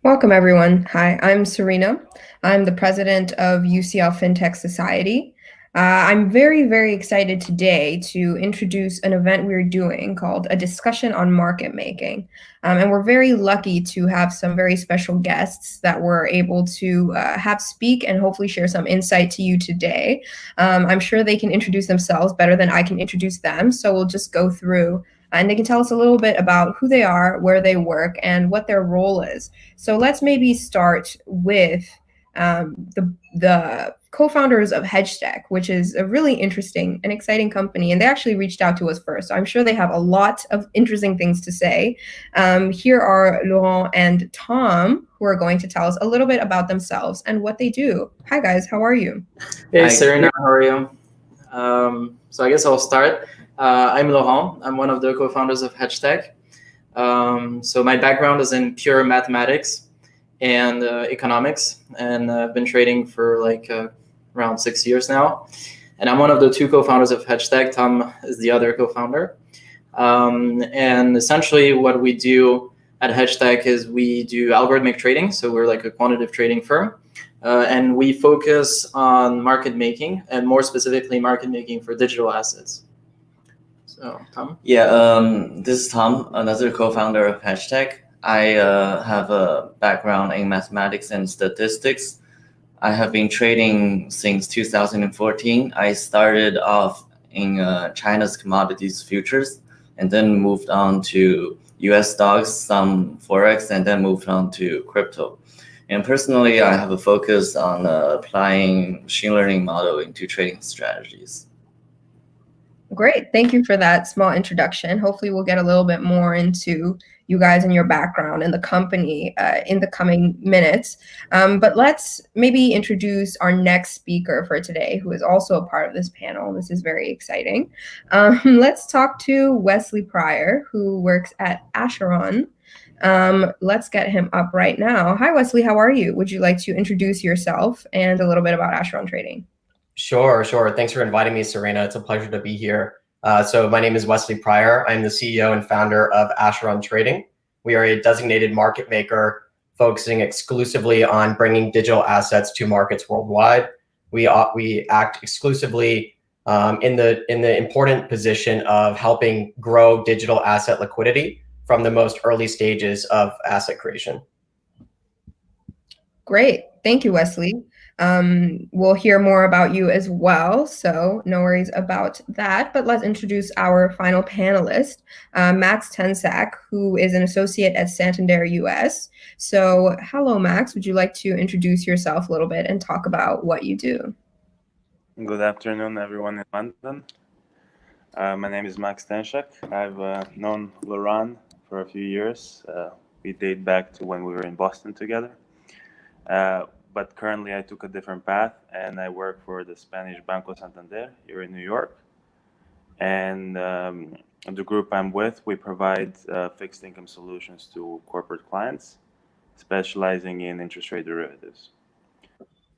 Welcome, everyone. Hi, I'm Serena. I'm the president of UCL FinTech Society. I'm very, very excited today to introduce an event we're doing called A Discussion on Market Making. And we're very lucky to have some very special guests that we're able to have speak and hopefully share some insight to you today. I'm sure they can introduce themselves better than I can introduce them, so we'll just go through and they can tell us a little bit about who they are, where they work, and what their role is. So let's maybe start with the co-founders of HedgeTech, which is a really interesting and exciting company. And they actually reached out to us first. So I'm sure they have a lot of interesting things to say. Here are Laurent and Tom, who are going to tell us a little bit about themselves and what they do. Hi, guys. How are you? Hey, Serena. How are you? So I guess I'll start. I'm Laurent. I'm one of the co-founders of HedgeTech. So my background is in pure mathematics and economics, and I've been trading for around 6 years now. And I'm one of the two co-founders of HedgeTech. Tom is the other co-founder. And essentially what we do at HedgeTech is we do algorithmic trading. So we're like a quantitative trading firm. And we focus on market making, and more specifically market making for digital assets. So, Tom? Yeah, this is Tom, another co-founder of HedgeTech. I have a background in mathematics and statistics. I have been trading since 2014. I started off in China's commodities futures, and then moved on to US stocks, some Forex, and then moved on to crypto. And personally, I have a focus on applying machine learning model into trading strategies. Great. Thank you for that small introduction. Hopefully we'll get a little bit more into you guys and your background and the company in the coming minutes. But let's maybe introduce our next speaker for today, who is also a part of this panel. This is very exciting. Let's talk to Wesley Pryer, who works at Acheron. Let's get him up right now. Hi, Wesley. How are you? Would you like to introduce yourself and a little bit about Acheron Trading? Sure. Thanks for inviting me, Serena. It's a pleasure to be here. So my name is Wesley Pryer. I'm the CEO and founder of Acheron Trading. We are a designated market maker focusing exclusively on bringing digital assets to markets worldwide. We act exclusively in the important position of helping grow digital asset liquidity from the most early stages of asset creation. Great. Thank you, Wesley. We'll hear more about you as well, so no worries about that. But let's introduce our final panelist, Maks Tensak, who is an associate at Santander US. So hello, Maks. Would you like to introduce yourself a little bit and talk about what you do? Good afternoon, everyone in London. My name is Maks Tensak. I've known Laurent for a few years. We date back to when we were in Boston together. But currently I took a different path, and I work for the Spanish Banco Santander here in New York. And the group I'm with, we provide fixed income solutions to corporate clients, specializing in interest rate derivatives.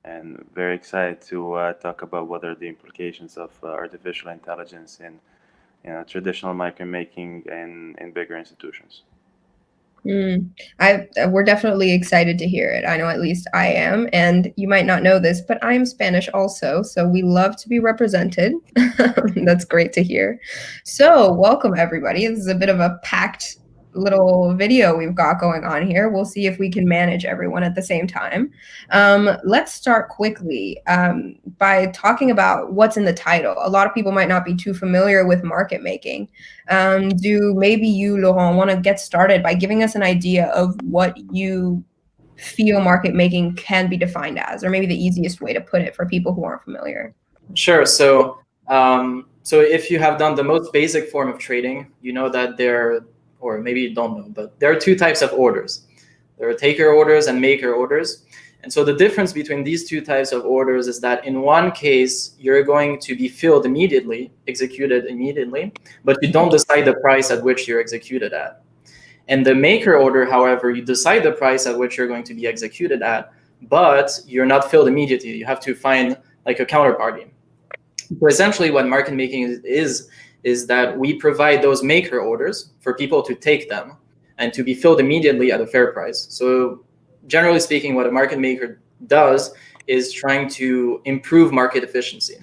And very excited to talk about what are the implications of artificial intelligence in traditional market making and in bigger institutions. We're definitely excited to hear it. I know at least I am, and you might not know this, but I'm Spanish also, so we love to be represented. That's great to hear. So welcome, everybody. This is a bit of a packed little video we've got going on here. We'll see if we can manage everyone at the same time. Let's start quickly by talking about what's in the title. A lot of people might not be too familiar with market making. Do maybe you, Laurent, want to get started by giving us an idea of what you feel market making can be defined as, or maybe the easiest way to put it for people who aren't familiar? Sure. So if you have done the most basic form of trading, you know that or maybe you don't know, but there are two types of orders. There are taker orders and maker orders. And so the difference between these two types of orders is that in one case, you're going to be filled immediately, executed immediately, but you don't decide the price at which you're executed at. And the maker order, however, you decide the price at which you're going to be executed at, but you're not filled immediately. You have to find like a counterparty. So essentially what market making is that we provide those maker orders for people to take them and to be filled immediately at a fair price. So generally speaking, what a market maker does is trying to improve market efficiency.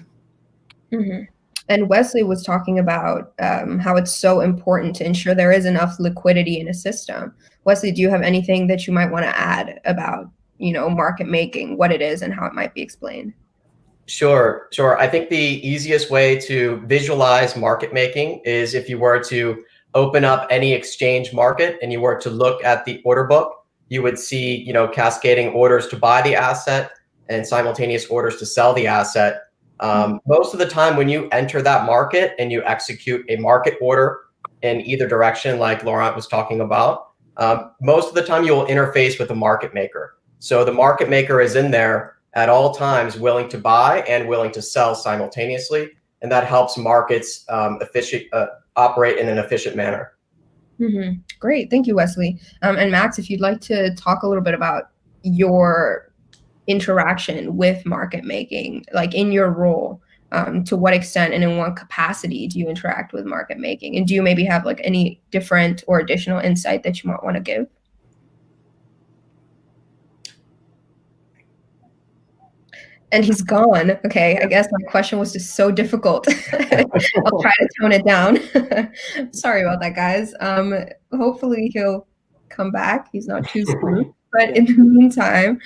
Mm-hmm. And Wesley was talking about how it's so important to ensure there is enough liquidity in a system. Wesley, do you have anything that you might want to add about, market making, what it is and how it might be explained? Sure. I think the easiest way to visualize market making is if you were to open up any exchange market and you were to look at the order book, you would see, cascading orders to buy the asset and simultaneous orders to sell the asset. Most of the time when you enter that market and you execute a market order in either direction, like Laurent was talking about, most of the time you will interface with the market maker. So the market maker is in there at all times willing to buy and willing to sell simultaneously. And that helps markets operate in an efficient manner. Mm-hmm. Great. Thank you, Wesley. And Maks, if you'd like to talk a little bit about your interaction with market making, like in your role, to what extent and in what capacity do you interact with market making? And do you maybe have like any different or additional insight that you might want to give? And he's gone. Okay, I guess my question was just so difficult. I'll try to tone it down. Sorry about that, guys. Hopefully he'll come back. He's not too soon. But in the meantime,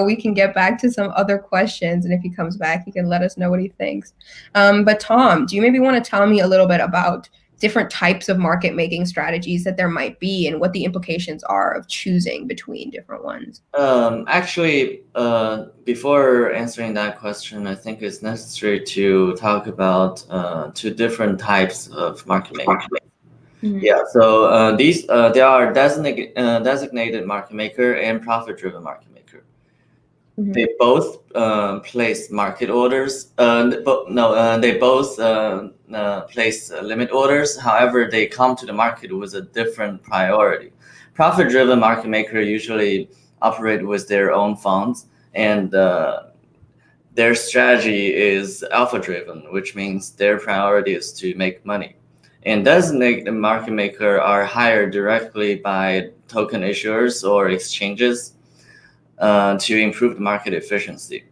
we can get back to some other questions. And if he comes back, he can let us know what he thinks. But Tom, do you maybe want to tell me a little bit about different types of market making strategies that there might be and what the implications are of choosing between different ones? Actually, before answering that question, I think it's necessary to talk about two different types of market making. Mm-hmm. Yeah, so there are designated market maker and profit-driven market maker. Mm-hmm. They both place market orders. They both place limit orders. However, they come to the market with a different priority. Profit-driven market maker usually operate with their own funds, and their strategy is alpha-driven, which means their priority is to make money. And designated market maker are hired directly by token issuers or exchanges to improve the market efficiency.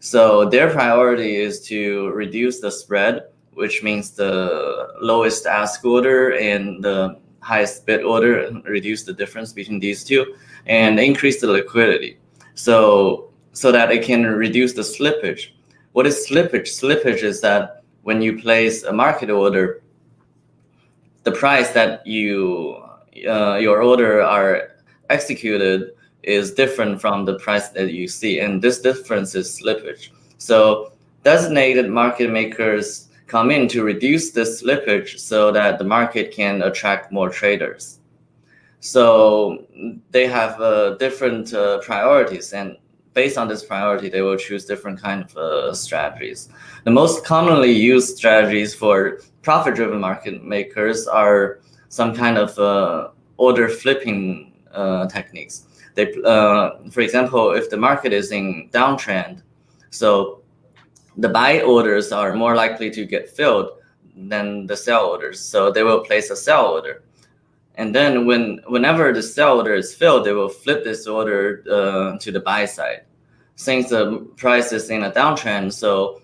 So their priority is to reduce the spread, which means the lowest ask order and the highest bid order, reduce the difference between these two, and increase the liquidity so that it can reduce the slippage. What is slippage? Slippage is that when you place a market order, the price that your order are executed is different from the price that you see, and this difference is slippage. So designated market makers come in to reduce the slippage so that the market can attract more traders. So they have different priorities, and based on this priority, they will choose different kinds of strategies. The most commonly used strategies for profit-driven market makers are some kind of order flipping techniques. They, for example, if the market is in downtrend, so the buy orders are more likely to get filled than the sell orders. So they will place a sell order. And then whenever the sell order is filled, they will flip this order to the buy side. Since the price is in a downtrend, so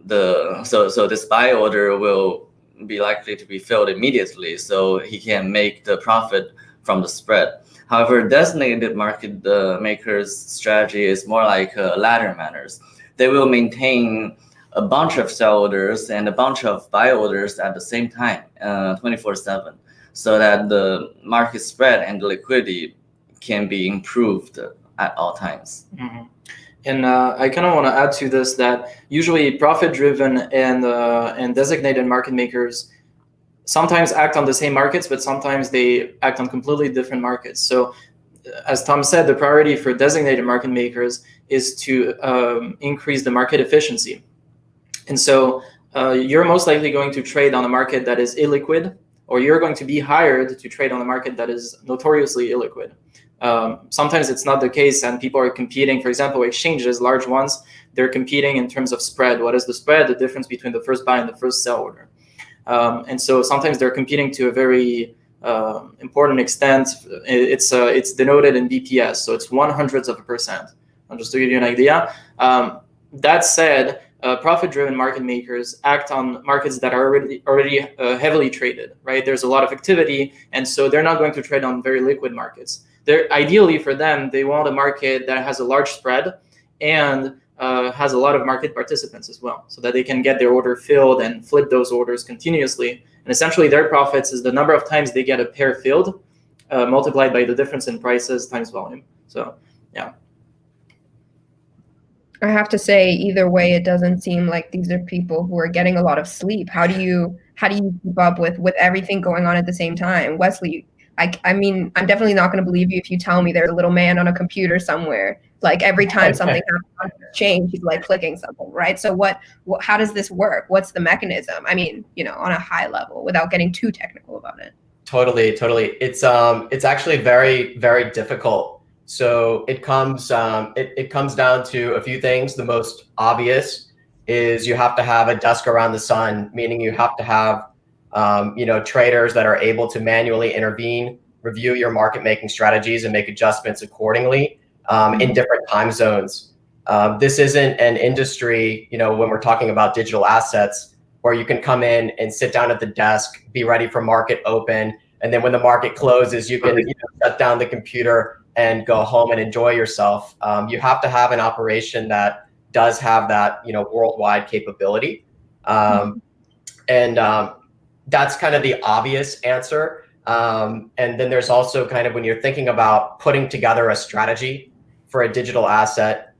this buy order will be likely to be filled immediately, so he can make the profit from the spread. However, designated market makers' strategy is more like ladder manners. They will maintain a bunch of sell orders and a bunch of buy orders at the same time, 24/7, so that the market spread and the liquidity can be improved at all times. Mm-hmm. And I kind of want to add to this that usually profit-driven and designated market makers sometimes act on the same markets, but sometimes they act on completely different markets. So as Tom said, the priority for designated market makers is to increase the market efficiency. And so you're most likely going to trade on a market that is illiquid, or you're going to be hired to trade on a market that is notoriously illiquid. Sometimes it's not the case, and people are competing. For example, exchanges, large ones, they're competing in terms of spread. What is the spread? The difference between the first buy and the first sell order. And so sometimes they're competing to a very important extent, it's denoted in BPS, so it's 1/100%. Just to give you an idea. That said, profit-driven market makers act on markets that are already heavily traded, right? There's a lot of activity, and so they're not going to trade on very liquid markets. Ideally for them, they want a market that has a large spread and has a lot of market participants as well, so that they can get their order filled and flip those orders continuously. And essentially their profits is the number of times they get a pair filled, multiplied by the difference in prices times volume. So yeah. I have to say, either way, it doesn't seem like these are people who are getting a lot of sleep. How do you keep up with everything going on at the same time? Wesley, I mean, I'm definitely not going to believe you if you tell me there's a little man on a computer somewhere. Like every time something happens on the change, he's like clicking something, right? So how does this work? What's the mechanism? I mean, on a high level, without getting too technical about it. Totally. It's actually very, very difficult. So it comes down to a few things. The most obvious is you have to have a desk around the sun, meaning you have to have traders that are able to manually intervene, review your market making strategies, and make adjustments accordingly in different time zones. This isn't an industry, when we're talking about digital assets, where you can come in and sit down at the desk, be ready for market open, and then when the market closes, you can shut down the computer and go home and enjoy yourself. You have to have an operation that does have that worldwide capability, and that's kind of the obvious answer. And then there's also kind of when you're thinking about putting together a strategy for a digital asset,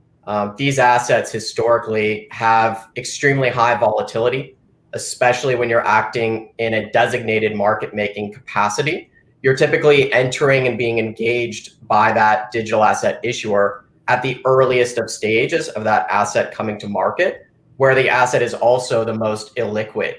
these assets historically have extremely high volatility, especially when you're acting in a designated market making capacity. You're typically entering and being engaged by that digital asset issuer at the earliest of stages of that asset coming to market, where the asset is also the most illiquid.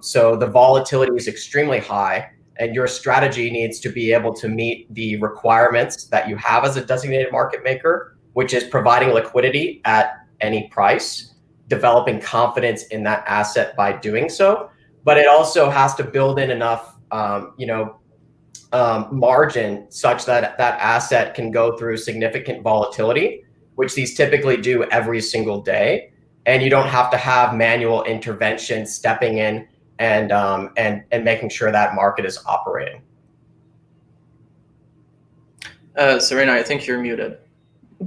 So the volatility is extremely high, and your strategy needs to be able to meet the requirements that you have as a designated market maker, which is providing liquidity at any price, developing confidence in that asset by doing so. But it also has to build in enough, margin such that that asset can go through significant volatility, which these typically do every single day. And you don't have to have manual intervention stepping in and making sure that market is operating. Serena, I think you're muted.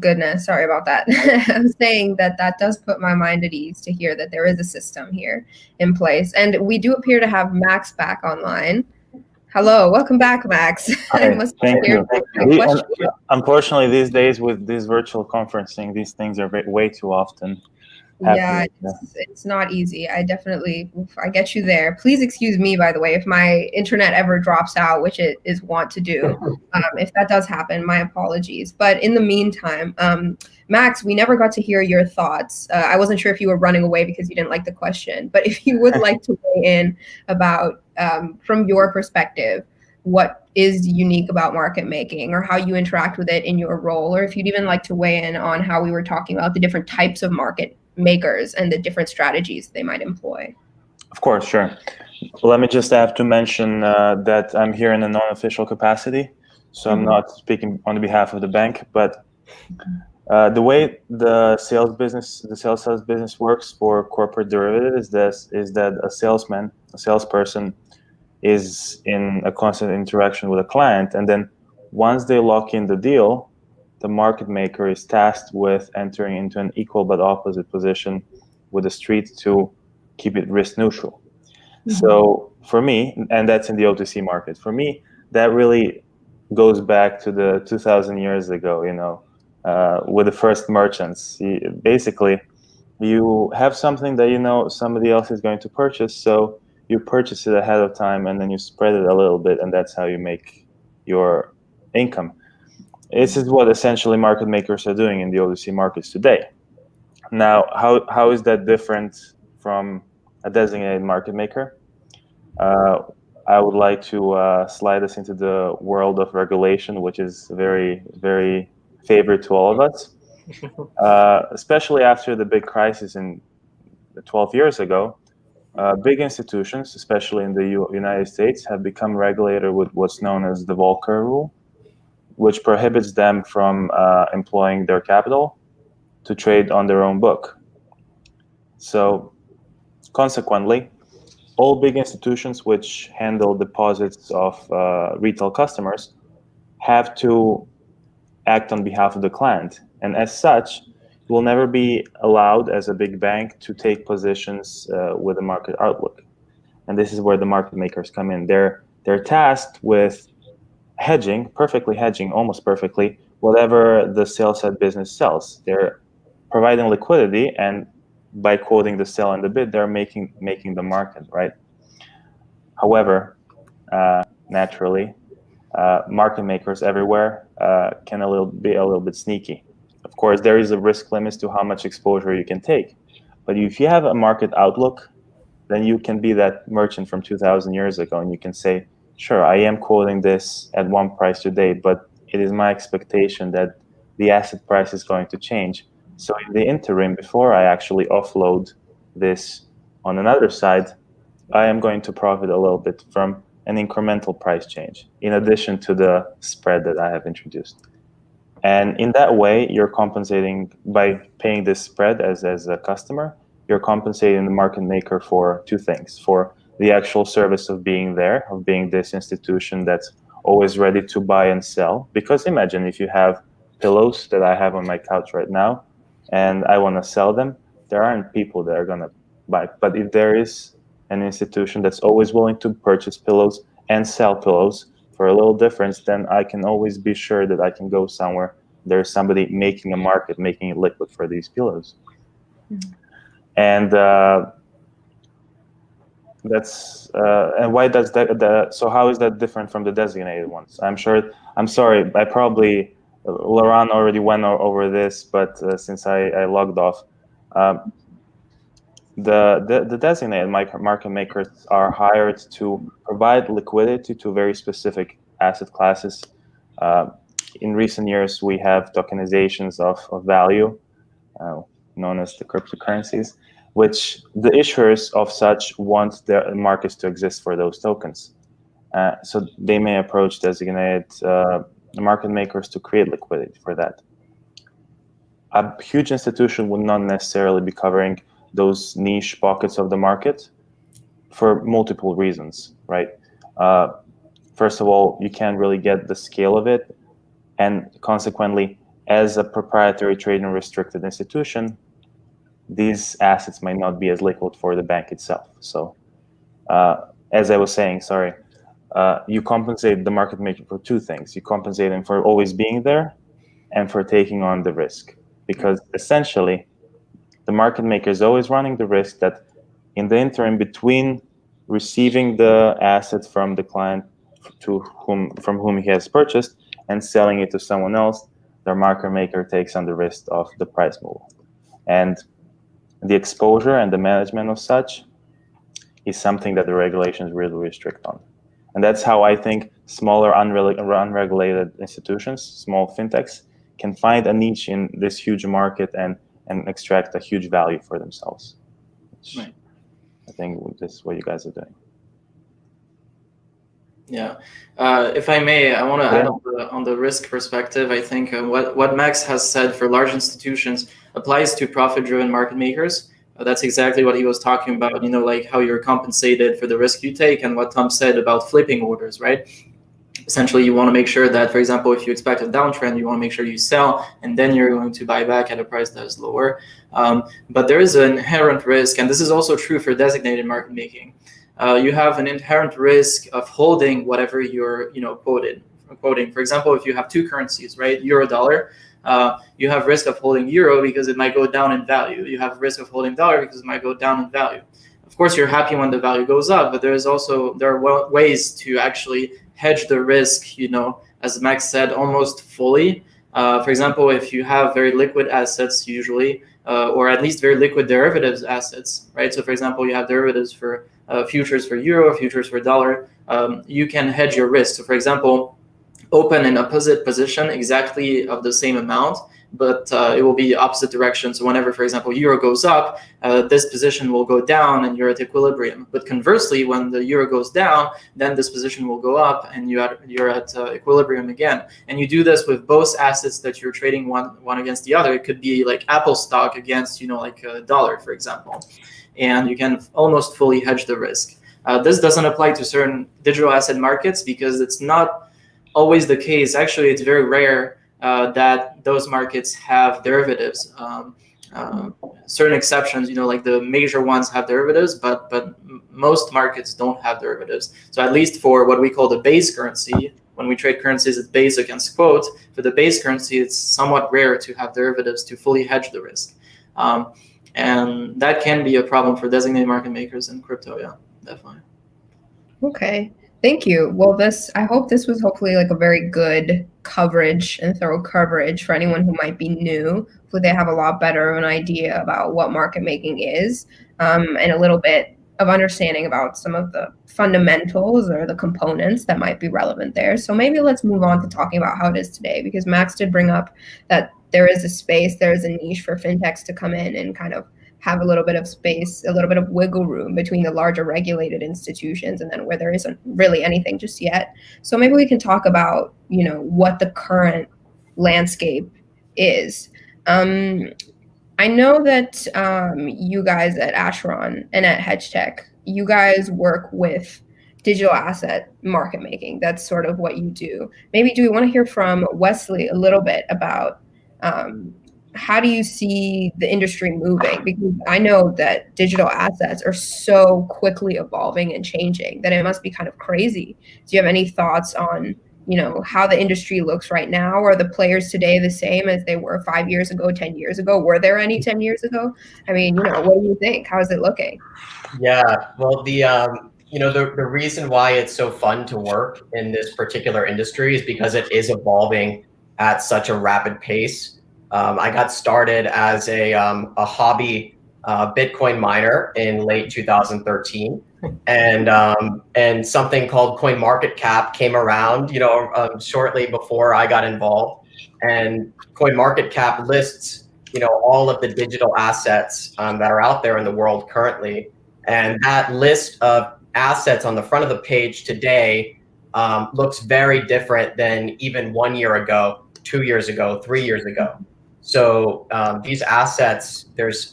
Goodness, sorry about that. I'm saying that does put my mind at ease to hear that there is a system here in place. And we do appear to have Maks back online. Hello, welcome back, Maks. Hi, thank you. Unfortunately, these days with this virtual conferencing, these things are way too often. Yeah, it's not easy. I get you there. Please excuse me, by the way, if my internet ever drops out, which it is wont to do. If that does happen, my apologies. But in the meantime, Maks, we never got to hear your thoughts. I wasn't sure if you were running away because you didn't like the question, but if you would like to weigh in about, from your perspective, what is unique about market making or how you interact with it in your role, or if you'd even like to weigh in on how we were talking about the different types of market makers and the different strategies they might employ. Of course, sure. Let me just have to mention that I'm here in a non-official capacity, so I'm not speaking on behalf of the bank, but the way the sales business works for corporate derivatives is that a salesperson is in a constant interaction with a client, and then once they lock in the deal, the market maker is tasked with entering into an equal but opposite position with the street to keep it risk neutral. So for me, and that's in the OTC market, for me, that really goes back to the 2,000 years ago, with the first merchants. Basically, you have something that somebody else is going to purchase, so you purchase it ahead of time and then you spread it a little bit, and that's how you make your income. This is what essentially market makers are doing in the OTC markets today. Now, how is that different from a designated market maker? I would like to slide us into the world of regulation, which is very, very favorite to all of us, especially after the big crisis 12 years ago. big institutions, especially in the United States, have become regulated with what's known as the Volcker rule, which prohibits them from employing their capital to trade on their own book. So consequently, all big institutions which handle deposits of retail customers have to act on behalf of the client. And as such, you will never be allowed as a big bank to take positions with a market outlook. And this is where the market makers come in. They're tasked with hedging, perfectly hedging, almost perfectly, whatever the sell side business sells. They're providing liquidity, and by quoting the sell and the bid, they're making the market, right? However, naturally, market makers everywhere can be a little bit sneaky. Of course, there is a risk limit to how much exposure you can take. But if you have a market outlook, then you can be that merchant from 2,000 years ago, and you can say, sure, I am quoting this at one price today, but it is my expectation that the asset price is going to change. So in the interim, before I actually offload this on another side, I am going to profit a little bit from an incremental price change, in addition to the spread that I have introduced. And in that way, you're compensating by paying this spread as a customer. You're compensating the market maker for two things: for the actual service of being there, of being this institution that's always ready to buy and sell. Because imagine if you have pillows that I have on my couch right now, and I want to sell them, there aren't people that are going to buy. But if there is an institution that's always willing to purchase pillows and sell pillows for a little difference, then I can always be sure that I can go somewhere. There's somebody making a market, making it liquid for these pillows. Mm-hmm. And that's and why does that? So how is that different from the designated ones? I'm sorry. I probably Laurent already went over this, but since I logged off, the designated market makers are hired to provide liquidity to very specific asset classes. In recent years, we have tokenizations of value, known as the cryptocurrencies, which the issuers of such want their markets to exist for those tokens. So they may approach designated market makers to create liquidity for that. A huge institution would not necessarily be covering those niche pockets of the market for multiple reasons, right? First of all, you can't really get the scale of it, and consequently, as a proprietary trading restricted institution, these assets might not be as liquid for the bank itself. So, as I was saying, you compensate the market maker for two things. You compensate them for always being there and for taking on the risk, because essentially, the market maker is always running the risk that in the interim between receiving the assets from the client from whom he has purchased and selling it to someone else, the market maker takes on the risk of the price move. And the exposure and the management of such is something that the regulations really restrict on. And that's how I think smaller unregulated institutions, small fintechs, can find a niche in this huge market and extract a huge value for themselves. Right. I think this is what you guys are doing. Yeah. If I may, I want to add on the risk perspective. I think what Maks has said for large institutions applies to profit-driven market makers. That's exactly what he was talking about, like how you're compensated for the risk you take, and what Tom said about flipping orders, right? Essentially, you want to make sure that, for example, if you expect a downtrend, you want to make sure you sell, and then you're going to buy back at a price that is lower. But there is an inherent risk, and this is also true for designated market making. You have an inherent risk of holding whatever you're quoting. For example, if you have two currencies, right, euro dollar, you have risk of holding euro because it might go down in value. You have risk of holding dollar because it might go down in value. Of course, you're happy when the value goes up, but there are ways to actually hedge the risk, as Maks said, almost fully. For example, if you have very liquid assets usually, or at least very liquid derivatives assets, right? So for example, you have derivatives for futures for euro, futures for dollar, you can hedge your risk. So for example, open an opposite position exactly of the same amount but it will be opposite direction. So whenever, for example, euro goes up, this position will go down and you're at equilibrium. But conversely, when the euro goes down, then this position will go up and you're at equilibrium again. And you do this with both assets that you're trading one against the other. It could be like Apple stock against, like a dollar, for example. And you can almost fully hedge the risk. This doesn't apply to certain digital asset markets because it's not always the case. Actually, it's very rare that those markets have derivatives. Certain exceptions, like the major ones have derivatives, but most markets don't have derivatives. So at least for what we call the base currency, when we trade currencies at base against quote, for the base currency, it's somewhat rare to have derivatives to fully hedge the risk. And that can be a problem for designated market makers in crypto, yeah, definitely. Okay, thank you. Well, I hope this was hopefully like a very good coverage and thorough coverage for anyone who might be new. Hopefully they have a lot better of an idea about what market making is, and a little bit of understanding about some of the fundamentals or the components that might be relevant there. So maybe let's move on to talking about how it is today, because Maks did bring up that there is a space, there is a niche for fintechs to come in and kind of have a little bit of space, a little bit of wiggle room between the larger regulated institutions and then where there isn't really anything just yet. So maybe we can talk about, what the current landscape is. I know that you guys at Acheron and at HedgeTech, you guys work with digital asset market making. That's sort of what you do. Maybe do we want to hear from Wesley a little bit about how do you see the industry moving? Because I know that digital assets are so quickly evolving and changing that it must be kind of crazy. Do you have any thoughts on, how the industry looks right now? Are the players today the same as they were 5 years ago, 10 years ago? Were there any 10 years ago? I mean, what do you think? How is it looking? Yeah, well, the reason why it's so fun to work in this particular industry is because it is evolving at such a rapid pace. I got started as a hobby Bitcoin miner in late 2013, and something called CoinMarketCap came around, shortly before I got involved. And CoinMarketCap lists, all of the digital assets that are out there in the world currently. And that list of assets on the front of the page today looks very different than even 1 year ago, 2 years ago, 3 years ago. So these assets,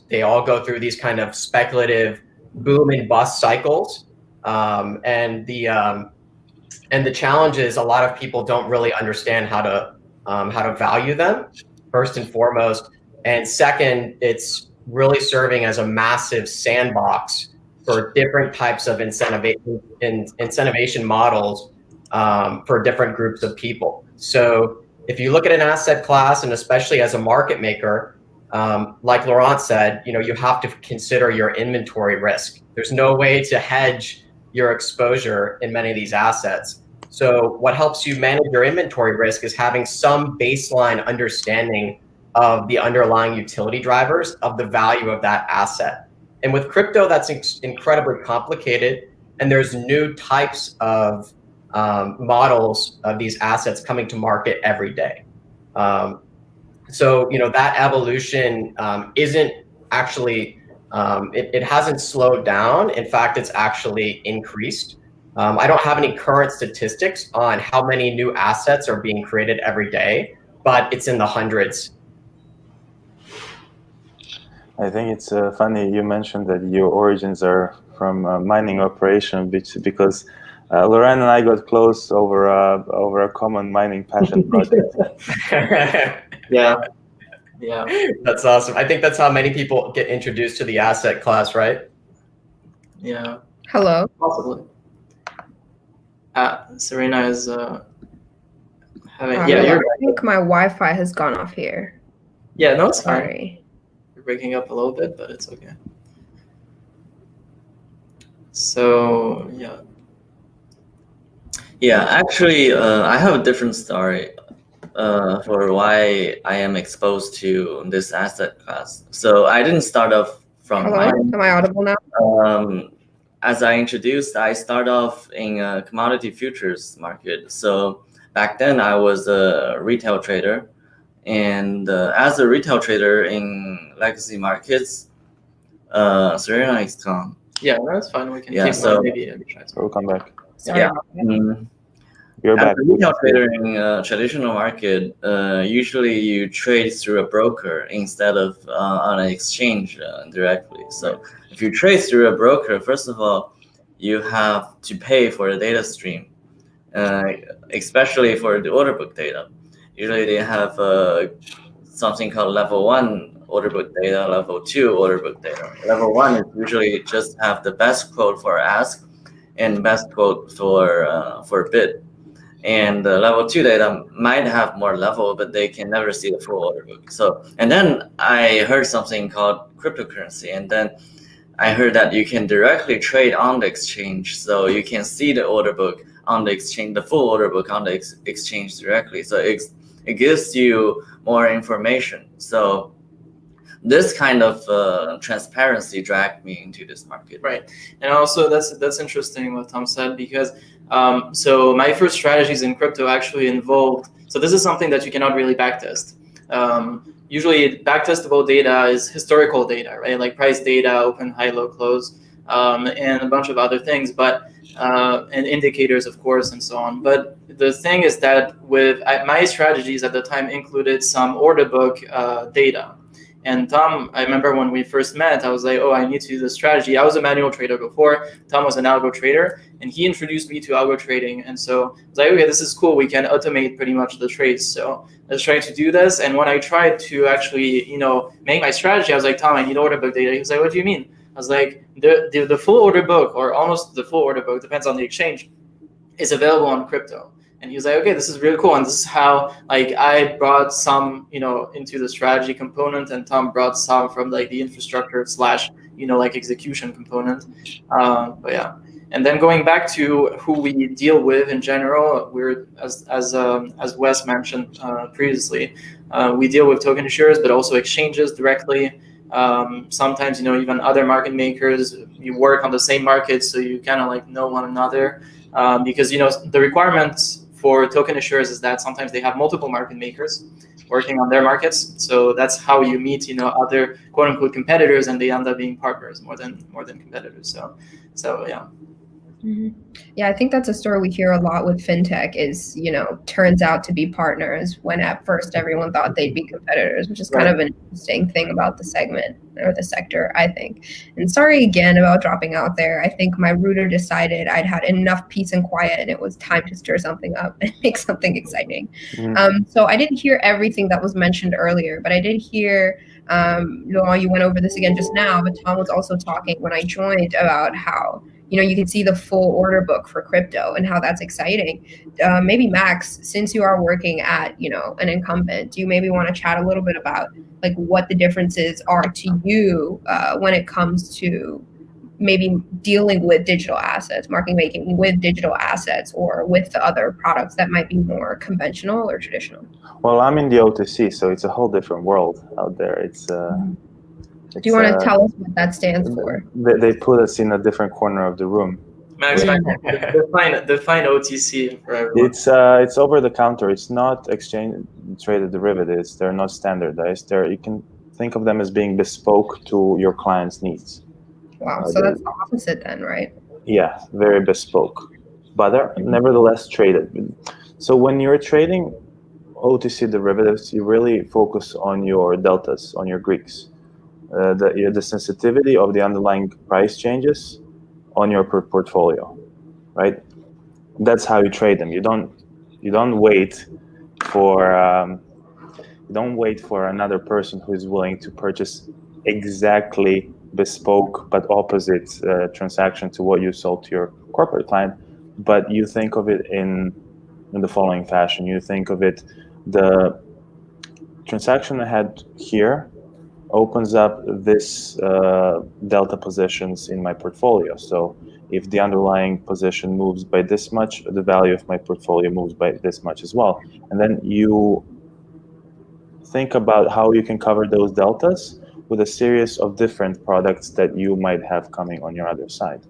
they all go through these kind of speculative boom and bust cycles. And the challenge is a lot of people don't really understand how to value them, first and foremost. And second, it's really serving as a massive sandbox for different types of incentivation models for different groups of people. So if you look at an asset class, and especially as a market maker, like Laurent said, you have to consider your inventory risk. There's no way to hedge your exposure in many of these assets. So what helps you manage your inventory risk is having some baseline understanding of the underlying utility drivers of the value of that asset. And with crypto, that's incredibly complicated. And there's new types of models of these assets coming to market every day. So, that evolution isn't actually, it hasn't slowed down. In fact, it's actually increased. I don't have any current statistics on how many new assets are being created every day, but it's in the hundreds. I think it's funny you mentioned that your origins are from a mining operation, because Laurent and I got close over a common mining passion project. Yeah. That's awesome. I think that's how many people get introduced to the asset class, right? Yeah. Hello. Possibly. Serena is having. I think my Wi-Fi has gone off here. Yeah, no, it's fine. Sorry. You're breaking up a little bit, but it's okay. So yeah. Yeah, actually, I have a different story for why I am exposed to this asset class. So I didn't start off from Hello? Am I audible now? As I introduced, I started off in a commodity futures market. So back then I was a retail trader, And as a retail trader in legacy markets, Serena is gone. Yeah, that's fine. We can Yeah, keep so maybe. We'll come back. Sorry yeah. about that. You're As back. a retail trader in a traditional market, usually you trade through a broker instead of on an exchange directly. So if you trade through a broker, first of all, you have to pay for the data stream, especially for the order book data. Usually they have something called level 1 order book data, level 2 order book data. Level 1 is usually just have the best quote for ask and best quote for bid. And the level 2 data might have more level, but they can never see the full order book. So, and then I heard something called cryptocurrency, and then I heard that you can directly trade on the exchange. So you can see the order book on the exchange, the full order book on the exchange directly. So it gives you more information. So this kind of transparency dragged me into this market. Right, and also that's interesting what Tom said, because so my first strategies in crypto actually involved. So this is something that you cannot really backtest. Usually, backtestable data is historical data, right? Like price data, open, high, low, close, and a bunch of other things, but and indicators, of course, and so on. But the thing is that with my strategies at the time included some order book data. And Tom, I remember when we first met, I was like, oh, I need to do this strategy. I was a manual trader before. Tom was an algo trader, and he introduced me to algo trading. And so I was like, okay, this is cool. We can automate pretty much the trades. So let's try to do this. And when I tried to actually, make my strategy, I was like, Tom, I need order book data. He was like, what do you mean? I was like, the full order book, or almost the full order book, depends on the exchange, is available on crypto. And he was like, okay, this is really cool. And this is how I brought some, into the strategy component, and Tom brought some from the infrastructure / execution component. But yeah. And then going back to who we deal with in general, we're as Wes mentioned previously, we deal with token issuers, but also exchanges directly. Sometimes even other market makers. You work on the same market, so you kind of know one another. Because the requirements for token issuers is that sometimes they have multiple market makers working on their markets. So that's how you meet other quote unquote competitors, and they end up being partners more than competitors. So yeah. Mm-hmm. Yeah, I think that's a story we hear a lot with FinTech is, turns out to be partners when at first everyone thought they'd be competitors, which is kind of an interesting thing about the segment or the sector, I think. And sorry again about dropping out there. I think my router decided I'd had enough peace and quiet, and it was time to stir something up and make something exciting. Mm-hmm. So I didn't hear everything that was mentioned earlier, but I did hear Laurent, you went over this again just now, but Tom was also talking when I joined about how you can see the full order book for crypto and how that's exciting. Maybe Maks, since you are working at, an incumbent, do you maybe want to chat a little bit about what the differences are to you when it comes to maybe dealing with digital assets, market making with digital assets, or with the other products that might be more conventional or traditional? Well, I'm in the OTC, so it's a whole different world out there. It's do you want to tell us what that stands for? They put us in a different corner of the room. Maks, define OTC for everyone. It's over the counter. It's not exchange traded derivatives. They're not standardized. You can think of them as being bespoke to your client's needs. Wow, so that's the opposite then, right? Yeah, very bespoke, but they're nevertheless traded. So when you're trading OTC derivatives, you really focus on your deltas, on your Greeks. The sensitivity of the underlying price changes on your portfolio, right? That's how you trade them. You don't wait for another person who is willing to purchase exactly bespoke but opposite transaction to what you sold to your corporate client. But you think of it in the following fashion. You think of it, the transaction I had here opens up this delta positions in my portfolio. So if the underlying position moves by this much, the value of my portfolio moves by this much as well. And then you think about how you can cover those deltas with a series of different products that you might have coming on your other side.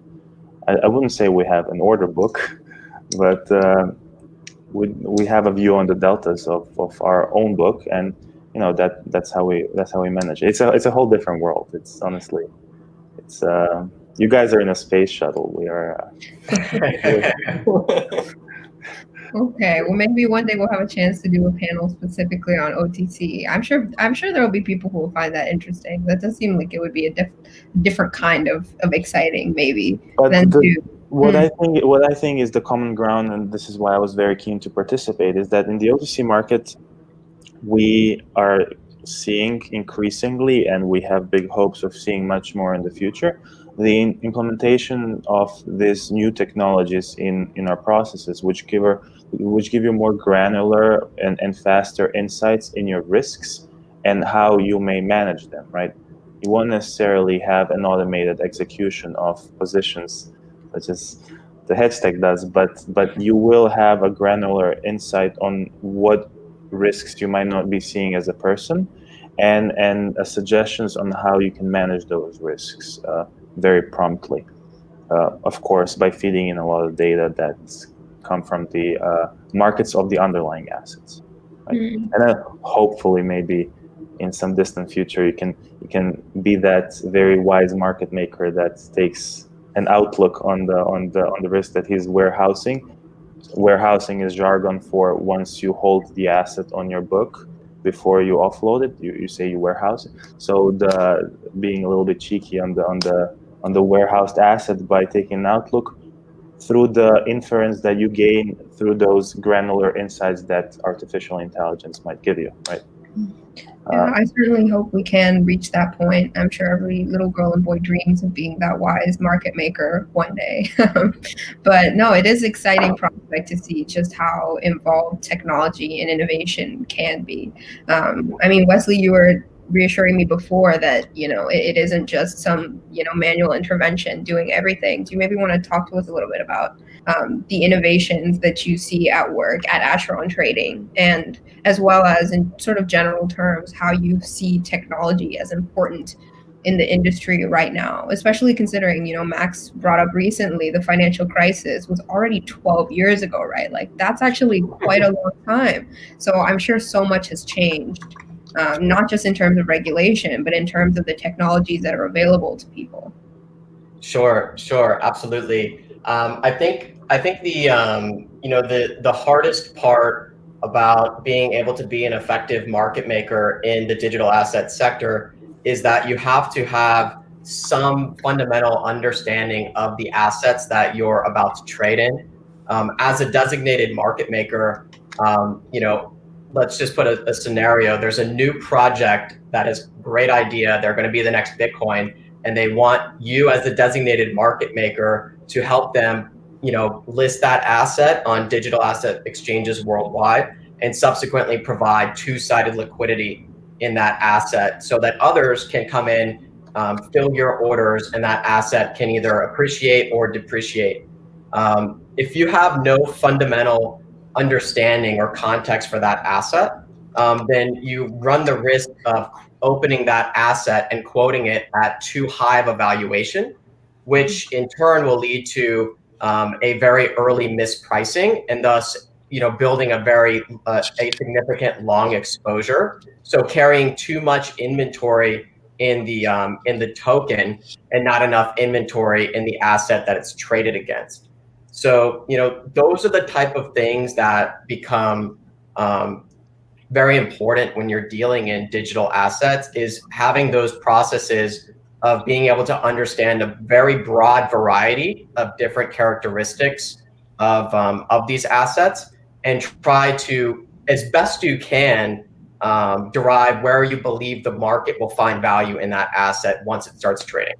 I wouldn't say we have an order book, but we have a view on the deltas of our own book, and that's how we manage it. It's a whole different world. It's honestly, it's you guys are in a space shuttle. We are. Okay, well, maybe one day we'll have a chance to do a panel specifically on OTC. I'm sure there will be people who will find that interesting. That does seem like it would be a different kind of exciting, maybe. But what Mm. I think is the common ground, and this is why I was very keen to participate, is that in the OTC market, we are seeing increasingly, and we have big hopes of seeing much more in the future, the implementation of these new technologies in our processes, which give you more granular and faster insights in your risks and how you may manage them, right? You won't necessarily have an automated execution of positions such as the HedgeTech does, but you will have a granular insight on what risks you might not be seeing as a person, and suggestions on how you can manage those risks very promptly. Of course, by feeding in a lot of data that's come from the markets of the underlying assets, right? And then hopefully, maybe in some distant future, you can be that very wise market maker that takes an outlook on the risk that he's warehousing. Warehousing is jargon for once you hold the asset on your book before you offload it, you say you warehouse it. So the being a little bit cheeky on the warehoused asset by taking an outlook through the inference that you gain through those granular insights that artificial intelligence might give you, right? Yeah, I certainly hope we can reach that point. I'm sure every little girl and boy dreams of being that wise market maker one day. But no, it is exciting prospect to see just how involved technology and innovation can be. I mean, Wesley, you were reassuring me before that, it isn't just some, manual intervention doing everything. Do you maybe want to talk to us a little bit about the innovations that you see at work at Acheron Trading, and as well as in sort of general terms, how you see technology as important in the industry right now, especially considering, Maks brought up recently the financial crisis was already 12 years ago, right? Like that's actually quite a long time. So I'm sure so much has changed, not just in terms of regulation, but in terms of the technologies that are available to people. Sure, absolutely. I think the hardest part about being able to be an effective market maker in the digital asset sector is that you have to have some fundamental understanding of the assets that you're about to trade in. As a designated market maker, let's just put a scenario. There's a new project that is a great idea. They're going to be the next Bitcoin, and they want you as the designated market maker to help them, list that asset on digital asset exchanges worldwide, and subsequently provide two-sided liquidity in that asset so that others can come in, fill your orders, and that asset can either appreciate or depreciate. If you have no fundamental understanding or context for that asset, then you run the risk of opening that asset and quoting it at too high of a valuation, which in turn will lead to a very early mispricing, and thus building a very a significant long exposure. So carrying too much inventory in the token and not enough inventory in the asset that it's traded against. So those are the type of things that become very important when you're dealing in digital assets, is having those processes of being able to understand a very broad variety of different characteristics of these assets, and try to, as best you can, derive where you believe the market will find value in that asset once it starts trading.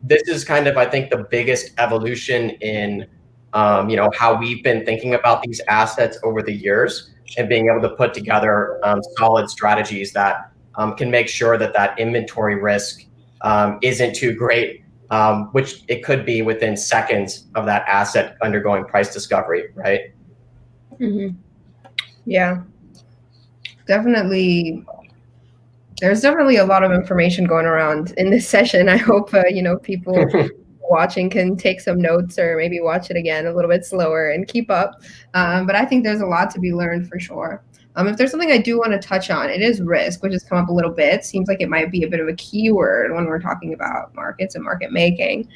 This is kind of, I think, the biggest evolution in how we've been thinking about these assets over the years, and being able to put together solid strategies that can make sure that inventory risk isn't too great, which it could be within seconds of that asset undergoing price discovery, right? Mm-hmm. Yeah, definitely. There's definitely a lot of information going around in this session. I hope people watching can take some notes or maybe watch it again a little bit slower and keep up. But I think there's a lot to be learned for sure. If there's something I do want to touch on, it is risk, which has come up a little bit. Seems like it might be a bit of a keyword when we're talking about markets and market making.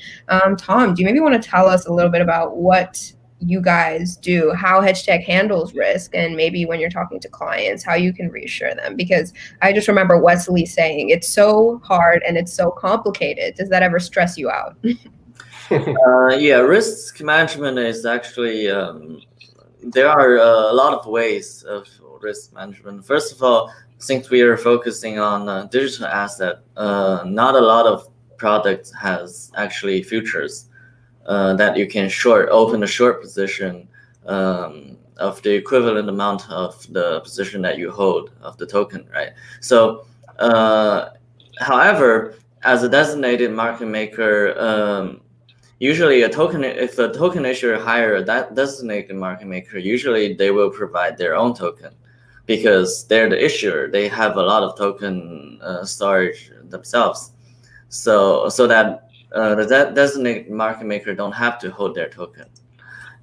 Tom, do you maybe want to tell us a little bit about what you guys do, how HedgeTech handles risk, and maybe when you're talking to clients, how you can reassure them? Because I just remember Wesley saying it's so hard and it's so complicated. Does that ever stress you out? Yeah, risk management is actually, there are a lot of ways of risk management. First of all, since we are focusing on digital asset, not a lot of products has actually futures that you can open a short position of the equivalent amount of the position that you hold of the token, right? So, however, as a designated market maker, usually if a token issuer hire that designated market maker, usually they will provide their own token because they're the issuer. They have a lot of token storage themselves, so that the designated market maker don't have to hold their token.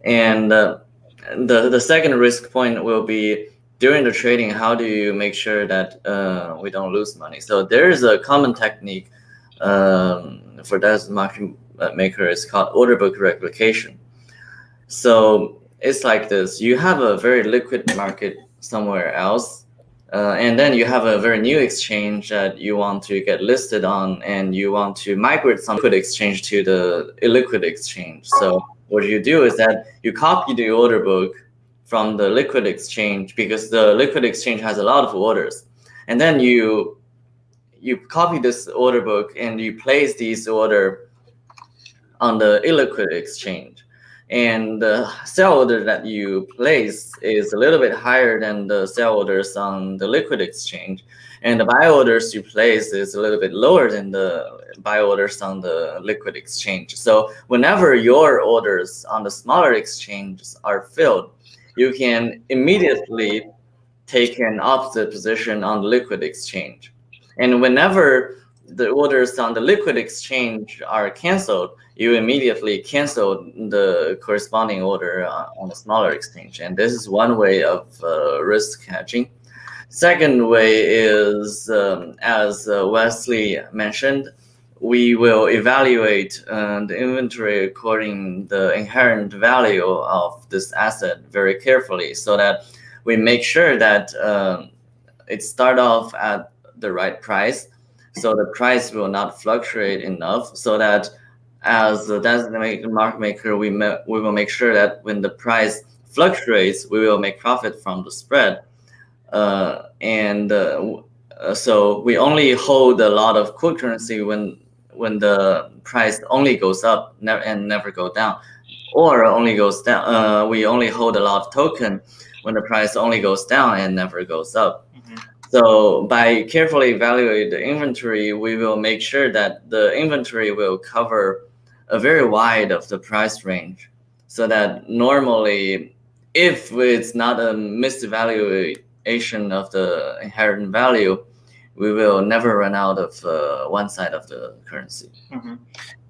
And the second risk point will be during the trading, how do you make sure that we don't lose money? So there is a common technique for that market maker. It's called order book replication. So it's like this: you have a very liquid market somewhere else, and then you have a very new exchange that you want to get listed on, and you want to migrate some liquid exchange to the illiquid exchange. So what you do is that you copy the order book from the liquid exchange, because the liquid exchange has a lot of orders, and then you copy this order book and you place these order on the illiquid exchange, and the sell order that you place is a little bit higher than the sell orders on the liquid exchange, and the buy orders you place is a little bit lower than the buy orders on the liquid exchange. So whenever your orders on the smaller exchanges are filled, you can immediately take an opposite position on the liquid exchange. And whenever the orders on the liquid exchange are canceled, you immediately cancel the corresponding order on the smaller exchange. And this is one way of risk hedging. Second way is, as Wesley mentioned, we will evaluate the inventory according to the inherent value of this asset very carefully, so that we make sure that it start off at the right price, so the price will not fluctuate enough, so that as the designated market maker, we will make sure that when the price fluctuates, we will make profit from the spread. So we only hold a lot of quick currency when the price only goes up and never go down, or only goes down. We only hold a lot of token when the price only goes down and never goes up. So by carefully evaluating the inventory, we will make sure that the inventory will cover a very wide of the price range, so that normally, if it's not a misevaluation of the inherent value, we will never run out of one side of the currency.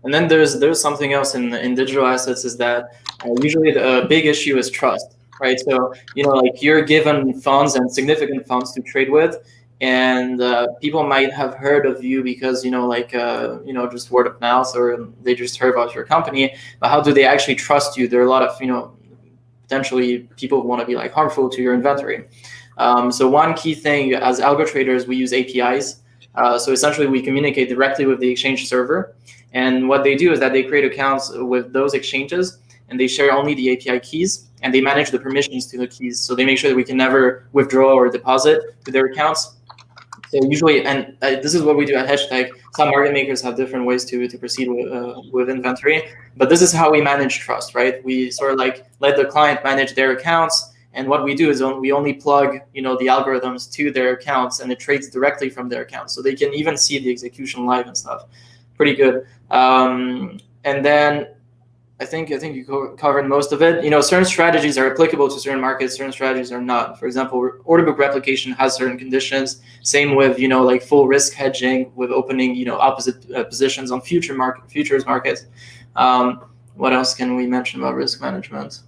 And then there's something else in digital assets, is that usually the big issue is trust, right? So, like, you're given funds and significant funds to trade with, and people might have heard of you because, just word of mouth, or they just heard about your company, but how do they actually trust you? There are a lot of, potentially people who want to be like harmful to your inventory. So one key thing, as algo traders, we use APIs. So essentially we communicate directly with the exchange server. And what they do is that they create accounts with those exchanges, and they share only the API keys, and they manage the permissions to the keys. So they make sure that we can never withdraw or deposit to their accounts. So usually, and this is what we do at HedgeTech. Some market makers have different ways to proceed with inventory, but this is how we manage trust, right? We sort of like let the client manage their accounts, and what we do is we only plug, the algorithms to their accounts, and it trades directly from their accounts, so they can even see the execution live and stuff. Pretty good. And then I think you covered most of it. Certain strategies are applicable to certain markets, certain strategies are not. For example, order book replication has certain conditions. Same with like full risk hedging with opening opposite positions on futures markets. What else can we mention about risk management?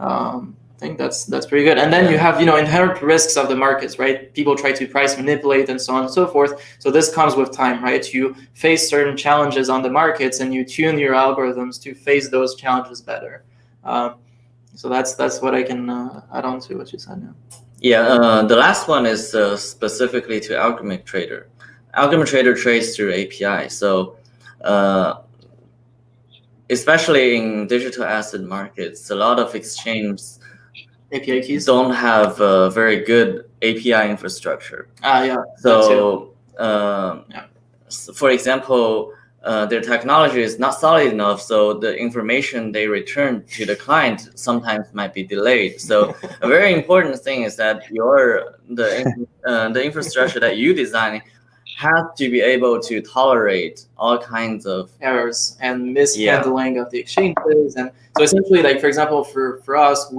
I think that's pretty good. And then you have inherent risks of the markets, right? People try to price manipulate and so on and so forth. So this comes with time, right? You face certain challenges on the markets and you tune your algorithms to face those challenges better. So that's what I can add on to what you said now. Yeah, the last one is specifically to algorithmic trader. Algorithmic trader trades through API. So especially in digital asset markets, a lot of exchanges API keys don't have a very good API infrastructure. Yeah. So, for example, their technology is not solid enough, so the information they return to the client sometimes might be delayed. So, a very important thing is that the infrastructure that you design has to be able to tolerate all kinds of errors and mishandling of the exchanges. And so essentially, like for example, for us,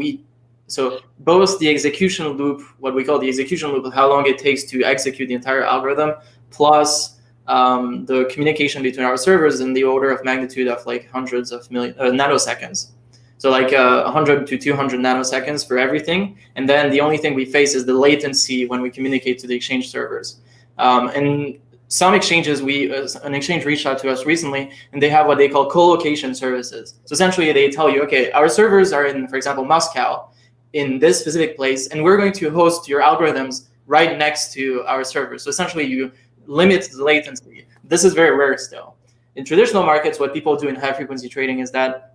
so both the execution loop, what we call the execution loop, how long it takes to execute the entire algorithm, plus the communication between our servers in the order of magnitude of like hundreds of nanoseconds. So like 100 to 200 nanoseconds for everything. And then the only thing we face is the latency when we communicate to the exchange servers. And some exchanges, an exchange reached out to us recently, and they have what they call co-location services. So essentially, they tell you, okay, our servers are in, for example, Moscow, in this specific place, and we're going to host your algorithms right next to our servers. So essentially, you limit the latency. This is very rare still. In traditional markets, what people do in high-frequency trading is that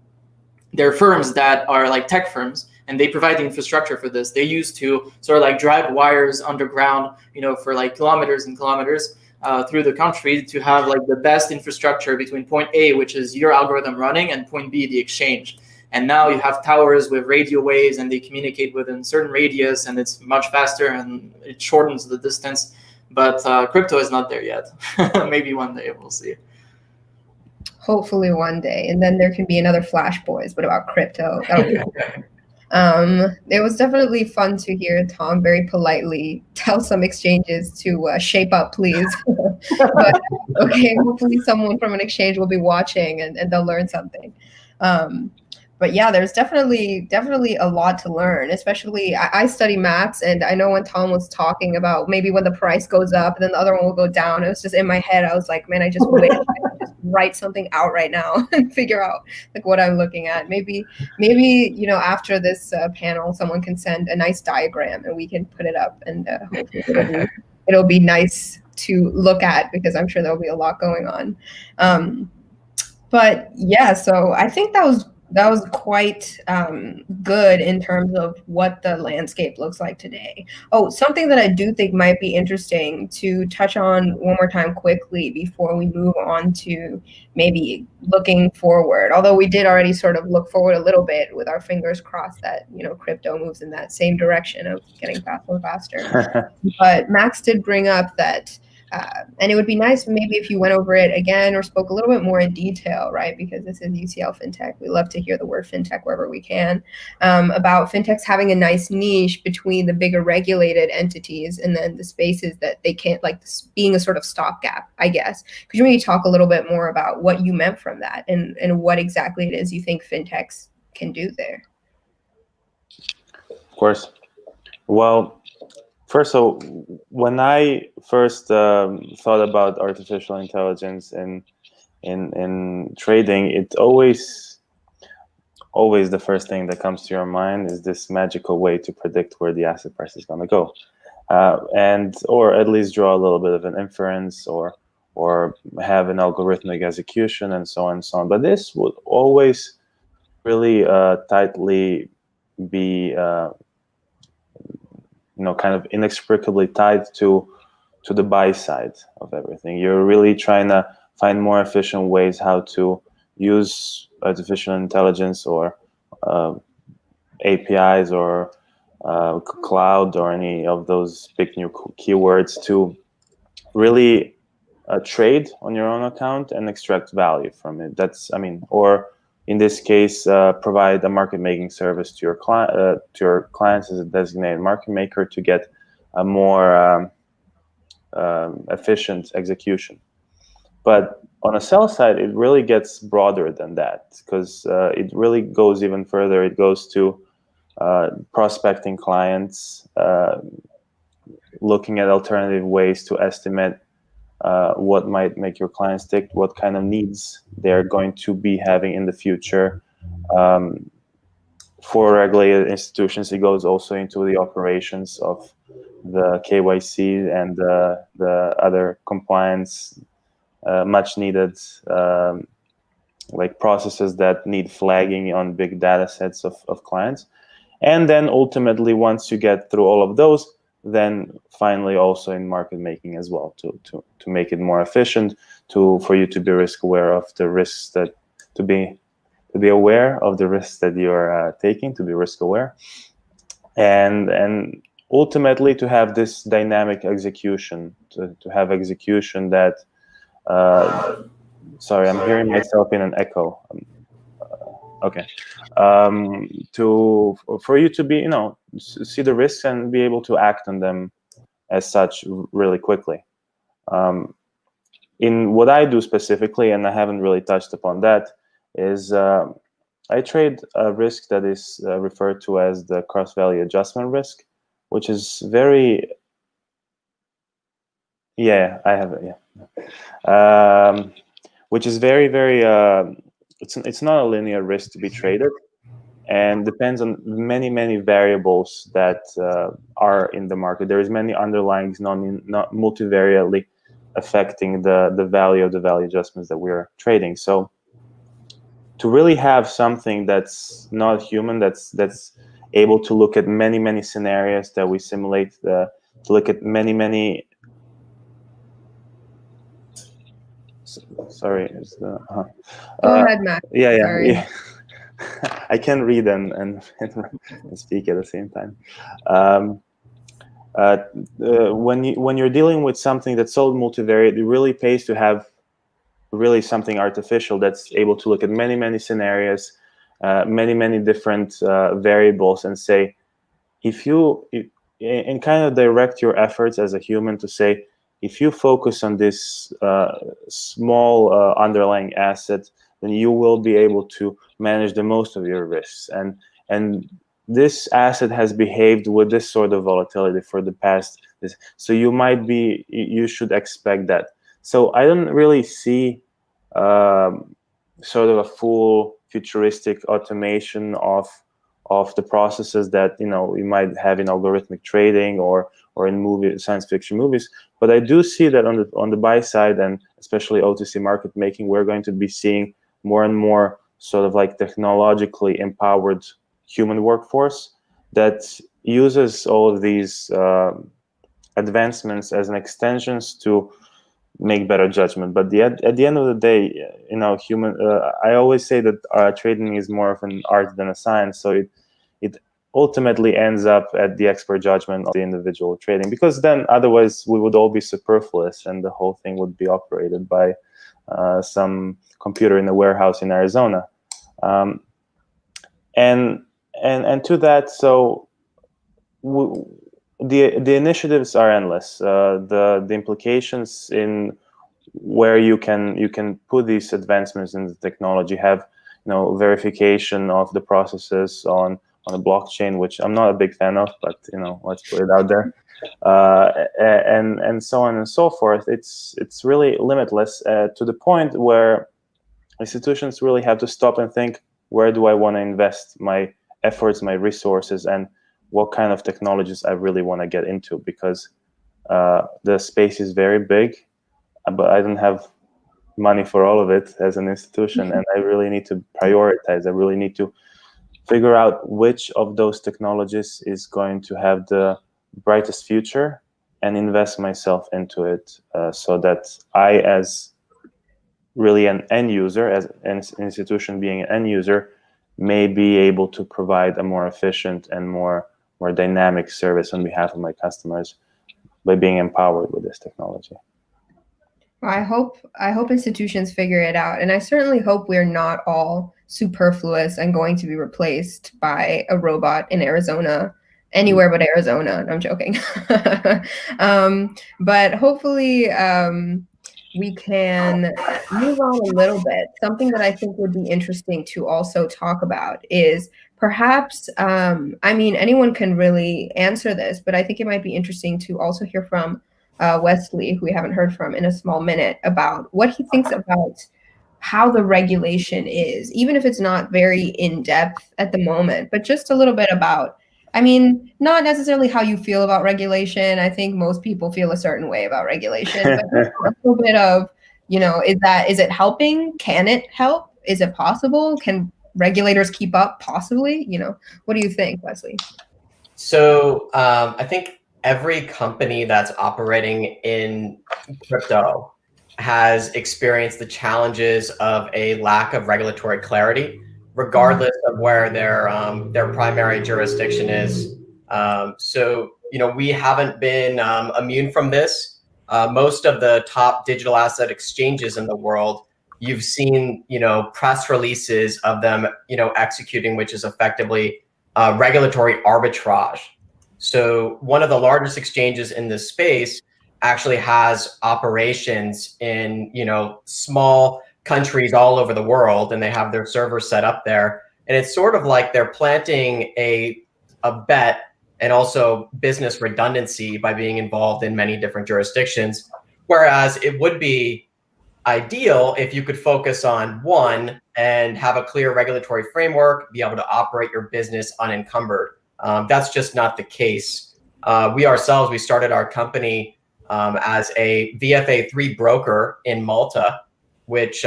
there are firms that are like tech firms, and they provide the infrastructure for this. They used to sort of like drive wires underground, for like kilometers and kilometers through the country to have like the best infrastructure between point A, which is your algorithm running, and point B, the exchange. And now you have towers with radio waves, and they communicate within certain radius, and it's much faster and it shortens the distance. But crypto is not there yet. Maybe one day we'll see. Hopefully one day, and then there can be another Flash Boys. What about crypto? It was definitely fun to hear Tom very politely tell some exchanges to shape up, please. But okay, hopefully someone from an exchange will be watching and they'll learn something. But yeah, there's definitely a lot to learn, especially I study maths, and I know when Tom was talking about maybe when the price goes up and then the other one will go down, it was just in my head. I was like, man, I just wish I could just write something out right now and figure out like what I'm looking at. Maybe after this panel, someone can send a nice diagram and we can put it up, and hopefully it'll be nice to look at, because I'm sure there'll be a lot going on. But yeah, so I think that was quite good in terms of what the landscape looks like today. Oh, something that I do think might be interesting to touch on one more time quickly before we move on to maybe looking forward, although we did already sort of look forward a little bit with our fingers crossed that crypto moves in that same direction of getting faster and faster. But Maks did bring up that and it would be nice maybe if you went over it again or spoke a little bit more in detail, right? Because this is UCL FinTech. We love to hear the word FinTech wherever we can, about FinTechs having a nice niche between the bigger regulated entities and then the spaces that they can't, like being a sort of stopgap, I guess. Could you maybe talk a little bit more about what you meant from that and what exactly it is you think FinTechs can do there? Of course. Well, first, so when I first thought about artificial intelligence in trading, it always the first thing that comes to your mind is this magical way to predict where the asset price is going to go, or at least draw a little bit of an inference, or have an algorithmic execution, and so on and so on. But this would always really tightly be kind of inextricably tied to the buy side of everything. You're really trying to find more efficient ways how to use artificial intelligence or APIs or cloud or any of those big new keywords to really trade on your own account and extract value from it. Or in this case, provide a market making service to your clients as a designated market maker to get a more efficient execution. But on a sell side, it really gets broader than that, because it really goes even further. It goes to prospecting clients, looking at alternative ways to estimate what might make your clients tick, what kind of needs they're going to be having in the future. For regulated institutions, it goes also into the operations of the KYC and the other compliance, much needed like processes that need flagging on big data sets of clients. And then ultimately, once you get through all of those, then finally also in market making as well, to make it more efficient, for you to be risk aware of the risks that to be aware of the risks that you're taking, to be risk aware, and ultimately to have this dynamic execution, to have execution that sorry, I'm hearing myself in an echo. Okay. For you to be, see the risks and be able to act on them as such really quickly. In what I do specifically, and I haven't really touched upon that, is I trade a risk that is referred to as the cross-value adjustment risk, which is very, yeah, I have it, yeah. Which is very, very, it's not a linear risk to be traded, and depends on many, many variables that are in the market. There is many underlyings, not multivariately affecting the value of the value adjustments that we are trading. So to really have something that's not human, that's able to look at many, many scenarios that we simulate, to look at many, many. Sorry, go ahead, Max. Yeah. Sorry. Yeah. I can read and speak at the same time. When you're dealing with something that's so multivariate, it really pays to have really something artificial that's able to look at many, many scenarios, many, many different variables, and say, and kind of direct your efforts as a human to say, if you focus on this small underlying asset, then you will be able to manage the most of your risks. And this asset has behaved with this sort of volatility for the past, so you should expect that. So I don't really see sort of a full futuristic automation of the processes that you might have in algorithmic trading or in science fiction movies. But I do see that on the buy side, and especially OTC market making, we're going to be seeing more and more sort of like technologically empowered human workforce that uses all of these advancements as an extensions to make better judgment. But at the end of the day, human. I always say that trading is more of an art than a science. So it ultimately ends up at the expert judgment of the individual trading, because then otherwise we would all be superfluous and the whole thing would be operated by some computer in a warehouse in Arizona. And to that, so the initiatives are endless. The implications in where you can put these advancements in the technology, have verification of the processes on a blockchain, which I'm not a big fan of, but let's put it out there, and so on and so forth. It's really limitless to the point where institutions really have to stop and think, where do I want to invest my efforts, my resources, and what kind of technologies I really want to get into, because the space is very big, but I don't have money for all of it as an institution, and I really need to prioritize. I really need to figure out which of those technologies is going to have the brightest future and invest myself into it, so that I, as really an end user, as an institution being an end user, may be able to provide a more efficient and more dynamic service on behalf of my customers by being empowered with this technology. I hope institutions figure it out, and I certainly hope we're not all superfluous and going to be replaced by a robot in Arizona, anywhere but Arizona. No, I'm joking. But hopefully we can move on a little bit. Something that I think would be interesting to also talk about is perhaps, I mean, anyone can really answer this, but I think it might be interesting to also hear from Wesley, who we haven't heard from in a small minute, about what he thinks about how the regulation is, even if it's not very in-depth at the moment, but just a little bit about, I mean, not necessarily how you feel about regulation. I think most people feel a certain way about regulation, but a little bit of, you know, is it helping? Can it help? Is it possible? Can regulators keep up? Possibly, you know, what do you think, Wesley? So I think every company that's operating in crypto has experienced the challenges of a lack of regulatory clarity, regardless of where their primary jurisdiction is. So, you know, we haven't been immune from this. Most of the top digital asset exchanges in the world, you've seen, you know, press releases of them, you know, executing, which is effectively regulatory arbitrage. So one of the largest exchanges in this space actually has operations in, you know, small countries all over the world, and they have their servers set up there. And it's sort of like they're planting a bet and also business redundancy by being involved in many different jurisdictions. Whereas it would be ideal if you could focus on one and have a clear regulatory framework, be able to operate your business unencumbered. That's just not the case. We started our company as a VFA3 broker in Malta, which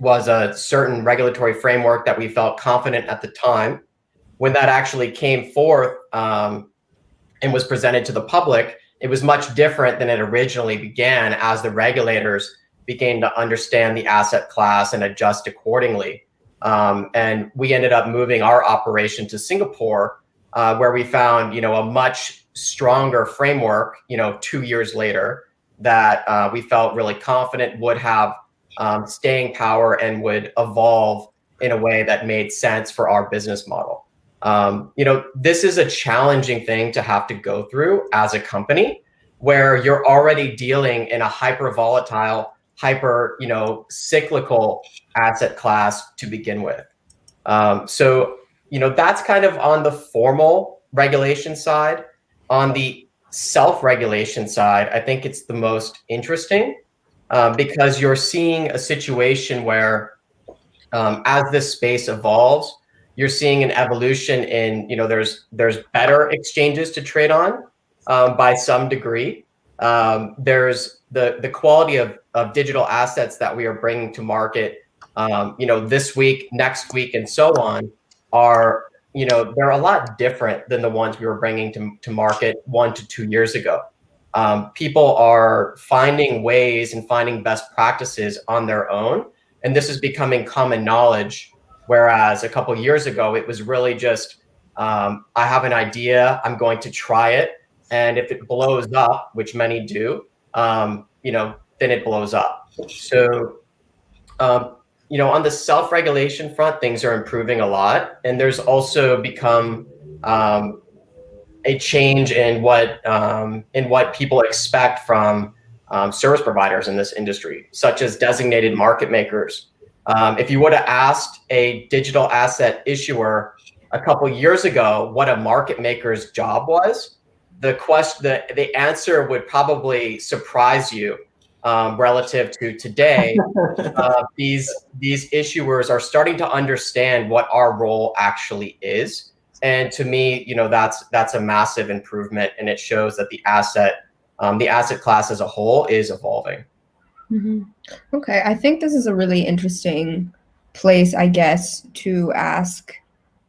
was a certain regulatory framework that we felt confident at the time. When that actually came forth and was presented to the public, it was much different than it originally began, as the regulators began to understand the asset class and adjust accordingly. And we ended up moving our operation to Singapore, where we found, you know, a much stronger framework, you know, 2 years later, that we felt really confident would have staying power and would evolve in a way that made sense for our business model. You know, this is a challenging thing to have to go through as a company, where you're already dealing in a hyper volatile, hyper, you know, cyclical asset class to begin with. So, you know, that's kind of on the formal regulation side. On the self-regulation side, I think it's the most interesting because you're seeing a situation where as this space evolves, you're seeing an evolution in, you know, there's better exchanges to trade on by some degree. There's the quality of digital assets that we are bringing to market, you know, this week, next week, and so on are, you know, they're a lot different than the ones we were bringing to market 1 to 2 years ago. People are finding ways and finding best practices on their own, and this is becoming common knowledge. Whereas a couple years ago, it was really just, I have an idea, I'm going to try it, and if it blows up, which many do, you know, then it blows up. So, you know, on the self-regulation front, things are improving a lot, and there's also become a change in what people expect from service providers in this industry, such as designated market makers. If you would have asked a digital asset issuer a couple years ago what a market maker's job was, the answer would probably surprise you relative to today. These issuers are starting to understand what our role actually is, and to me, you know, that's a massive improvement, and it shows that the asset class as a whole is evolving. Mm-hmm. Okay, I think this is a really interesting place, I guess, to ask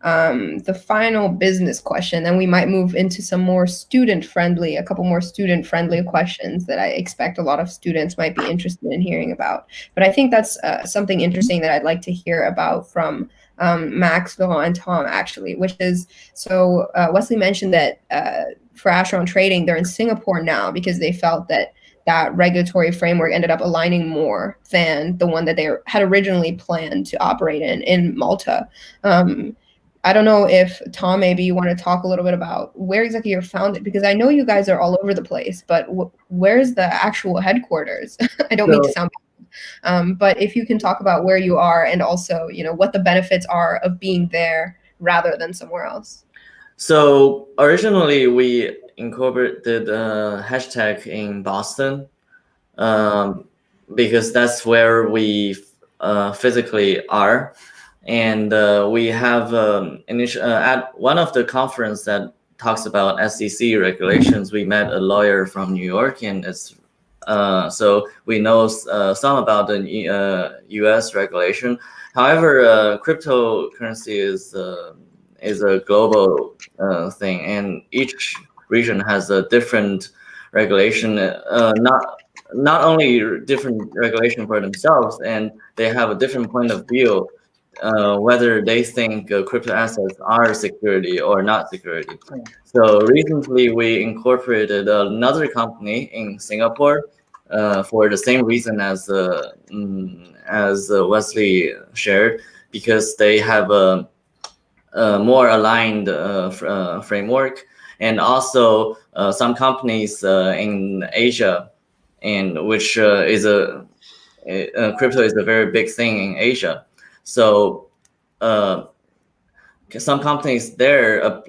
the final business question. Then we might move into some more a couple more student-friendly questions that I expect a lot of students might be interested in hearing about. But I think that's something interesting that I'd like to hear about from Maks, Laurent, and Tom, actually, which is, so Wesley mentioned that for Acheron Trading, they're in Singapore now because they felt that that regulatory framework ended up aligning more than the one that they had originally planned to operate in Malta. I don't know if Tom, maybe you want to talk a little bit about where exactly you're founded, because I know you guys are all over the place, but where's the actual headquarters? I don't mean to sound bad, but if you can talk about where you are and also, what the benefits are of being there rather than somewhere else. So originally we incorporated HedgeTech in Boston because that's where we physically are. And we have at one of the conference that talks about SEC regulations, we met a lawyer from New York, and it's so we know some about the US regulation. However, cryptocurrency is a global thing, and each region has a different regulation. Not only different regulation for themselves, and they have a different point of view. Whether they think crypto assets are security or not security. So recently we incorporated another company in Singapore for the same reason as Wesley shared, because they have a more aligned framework, and also some companies in Asia, and which is crypto is a very big thing in Asia. So some companies there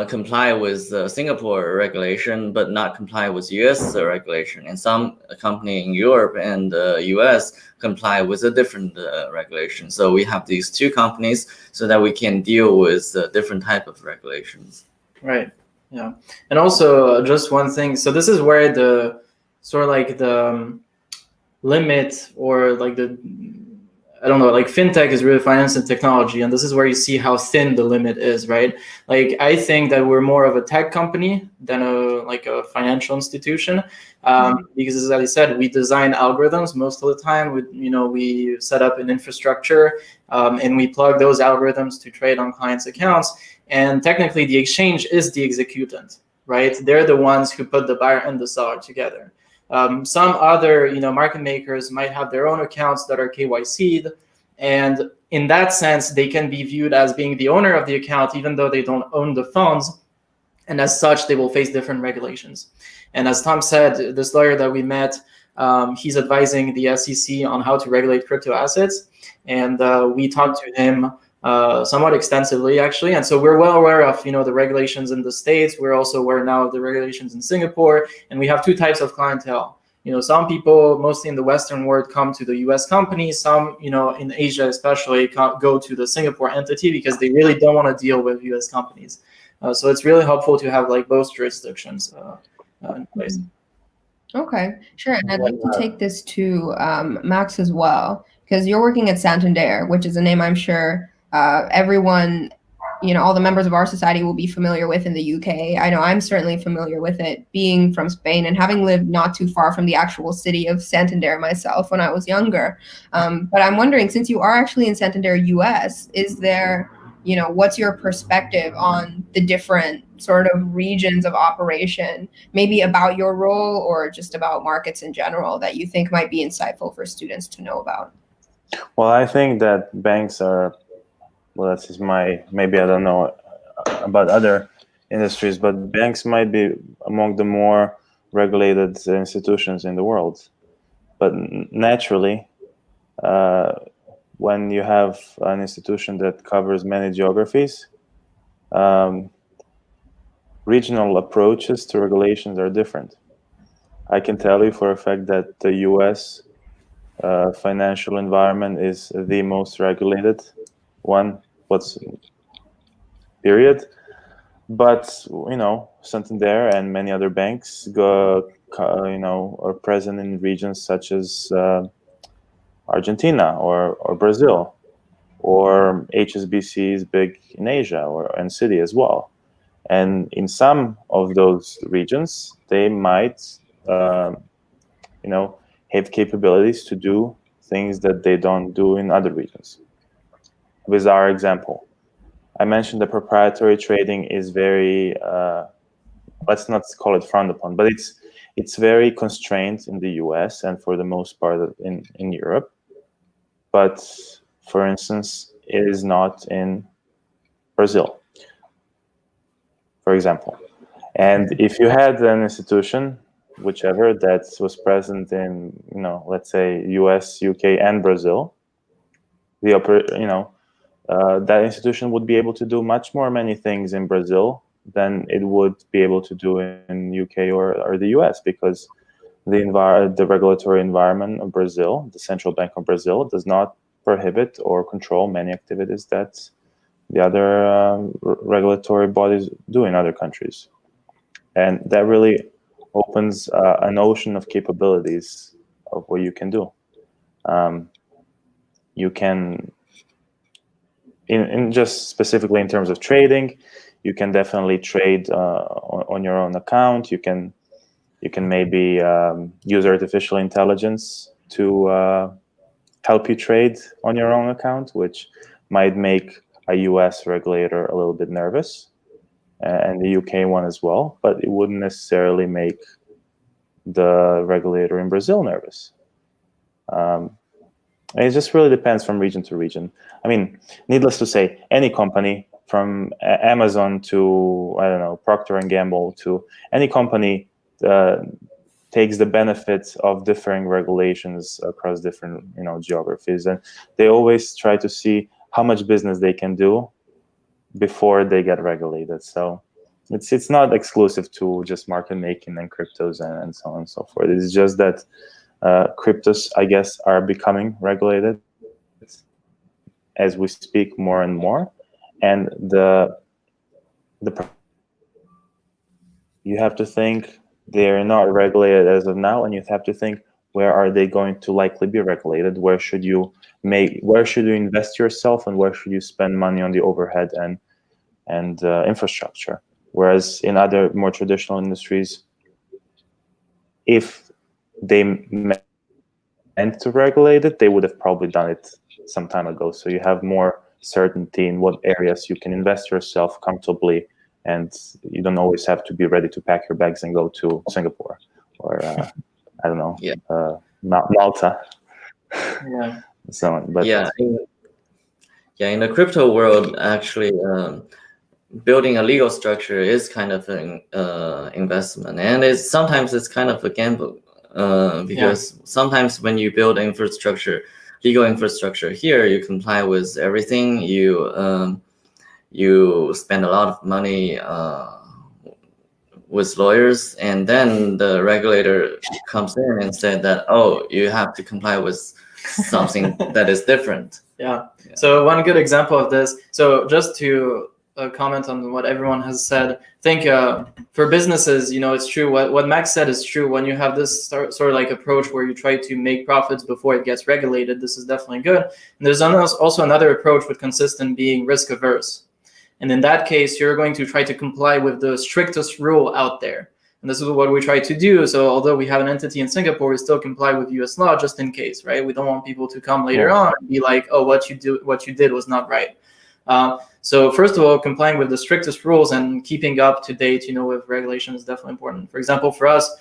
comply with Singapore regulation, but not comply with US regulation. And some company in Europe and US comply with a different regulation. So we have these two companies so that we can deal with different type of regulations. Right. Yeah. And also just one thing. So this is where the sort of like the limit, or like like FinTech is really finance and technology, and this is where you see how thin the limit is, right? Like I think that we're more of a tech company than a financial institution, because as I said, we design algorithms most of the time. We set up an infrastructure, and we plug those algorithms to trade on clients' accounts. And technically, the exchange is the executant, right? They're the ones who put the buyer and the seller together. Some other, market makers might have their own accounts that are KYC'd, and in that sense, they can be viewed as being the owner of the account, even though they don't own the funds, and as such, they will face different regulations. And as Tom said, this lawyer that we met, he's advising the SEC on how to regulate crypto assets, and we talked to him somewhat extensively, actually. And so we're well aware of, the regulations in the States. We're also aware now of the regulations in Singapore. And we have two types of clientele. Some people, mostly in the Western world, come to the US companies. Some, in Asia especially, go to the Singapore entity because they really don't want to deal with US companies. So it's really helpful to have like both jurisdictions in place. Okay, sure. And I'd like to take this to Maks as well, because you're working at Santander, which is a name I'm sure everyone, all the members of our society will be familiar with in the UK. I know I'm certainly familiar with it, being from Spain and having lived not too far from the actual city of Santander myself when I was younger. But I'm wondering, since you are actually in Santander US, is there, what's your perspective on the different sort of regions of operation, maybe about your role or just about markets in general, that you think might be insightful for students to know about? Well, I think that banks are, that's just maybe I don't know about other industries, but banks might be among the more regulated institutions in the world. But naturally, when you have an institution that covers many geographies, regional approaches to regulations are different. I can tell you for a fact that the US financial environment is the most regulated one, period. But Santander and many other banks are present in regions such as Argentina or Brazil, or HSBC is big in Asia and Citi as well. And in some of those regions, they might have capabilities to do things that they don't do in other regions. With our example, I mentioned the proprietary trading is very, let's not call it frowned upon, but It's very constrained in the US and for the most part in Europe. But for instance, it is not in Brazil, for example. And if you had an institution, whichever, that was present in, let's say US, UK, and Brazil, that institution would be able to do many things in Brazil than it would be able to do in UK or the US, because the regulatory environment of Brazil, the central bank of Brazil, does not prohibit or control many activities that the other regulatory bodies do in other countries. And that really opens an ocean of capabilities of what you can do. You can, in just specifically in terms of trading, you can definitely trade on your own account. You can maybe use artificial intelligence to help you trade on your own account, which might make a US regulator a little bit nervous, and the UK one as well, but it wouldn't necessarily make the regulator in Brazil nervous. It just really depends from region to region. I mean, needless to say, any company from Amazon to, I don't know, Procter & Gamble, to any company takes the benefits of differing regulations across different, geographies, and they always try to see how much business they can do before they get regulated. So it's not exclusive to just market making and cryptos and so on and so forth. It's just that cryptos, I guess, are becoming regulated as we speak more and more, and you have to think they're not regulated as of now, and you have to think, where are they going to likely be regulated? Where should you invest yourself, and where should you spend money on the overhead and infrastructure? Whereas in other more traditional industries, if they meant to regulate it, they would have probably done it some time ago. So you have more certainty in what areas you can invest yourself comfortably, and you don't always have to be ready to pack your bags and go to Singapore or I don't know, Malta. Yeah. So on. But in the crypto world, actually, building a legal structure is kind of an investment, and sometimes it's kind of a gamble, because sometimes when you build legal infrastructure here, you comply with everything. You spend a lot of money with lawyers, and then the regulator comes in and said that, oh, you have to comply with something that is different. Yeah. So one good example of this, so just to comment on what everyone has said, I think for businesses, it's true. What Maks said is true. When you have this sort of like approach where you try to make profits before it gets regulated, this is definitely good. And there's also another approach with consistent being risk averse. And in that case, you're going to try to comply with the strictest rule out there. And this is what we try to do. So although we have an entity in Singapore, we still comply with US law just in case, right? We don't want people to come later on and be like, oh, what you did was not right. So first of all, complying with the strictest rules and keeping up to date, with regulation is definitely important. For example, for us,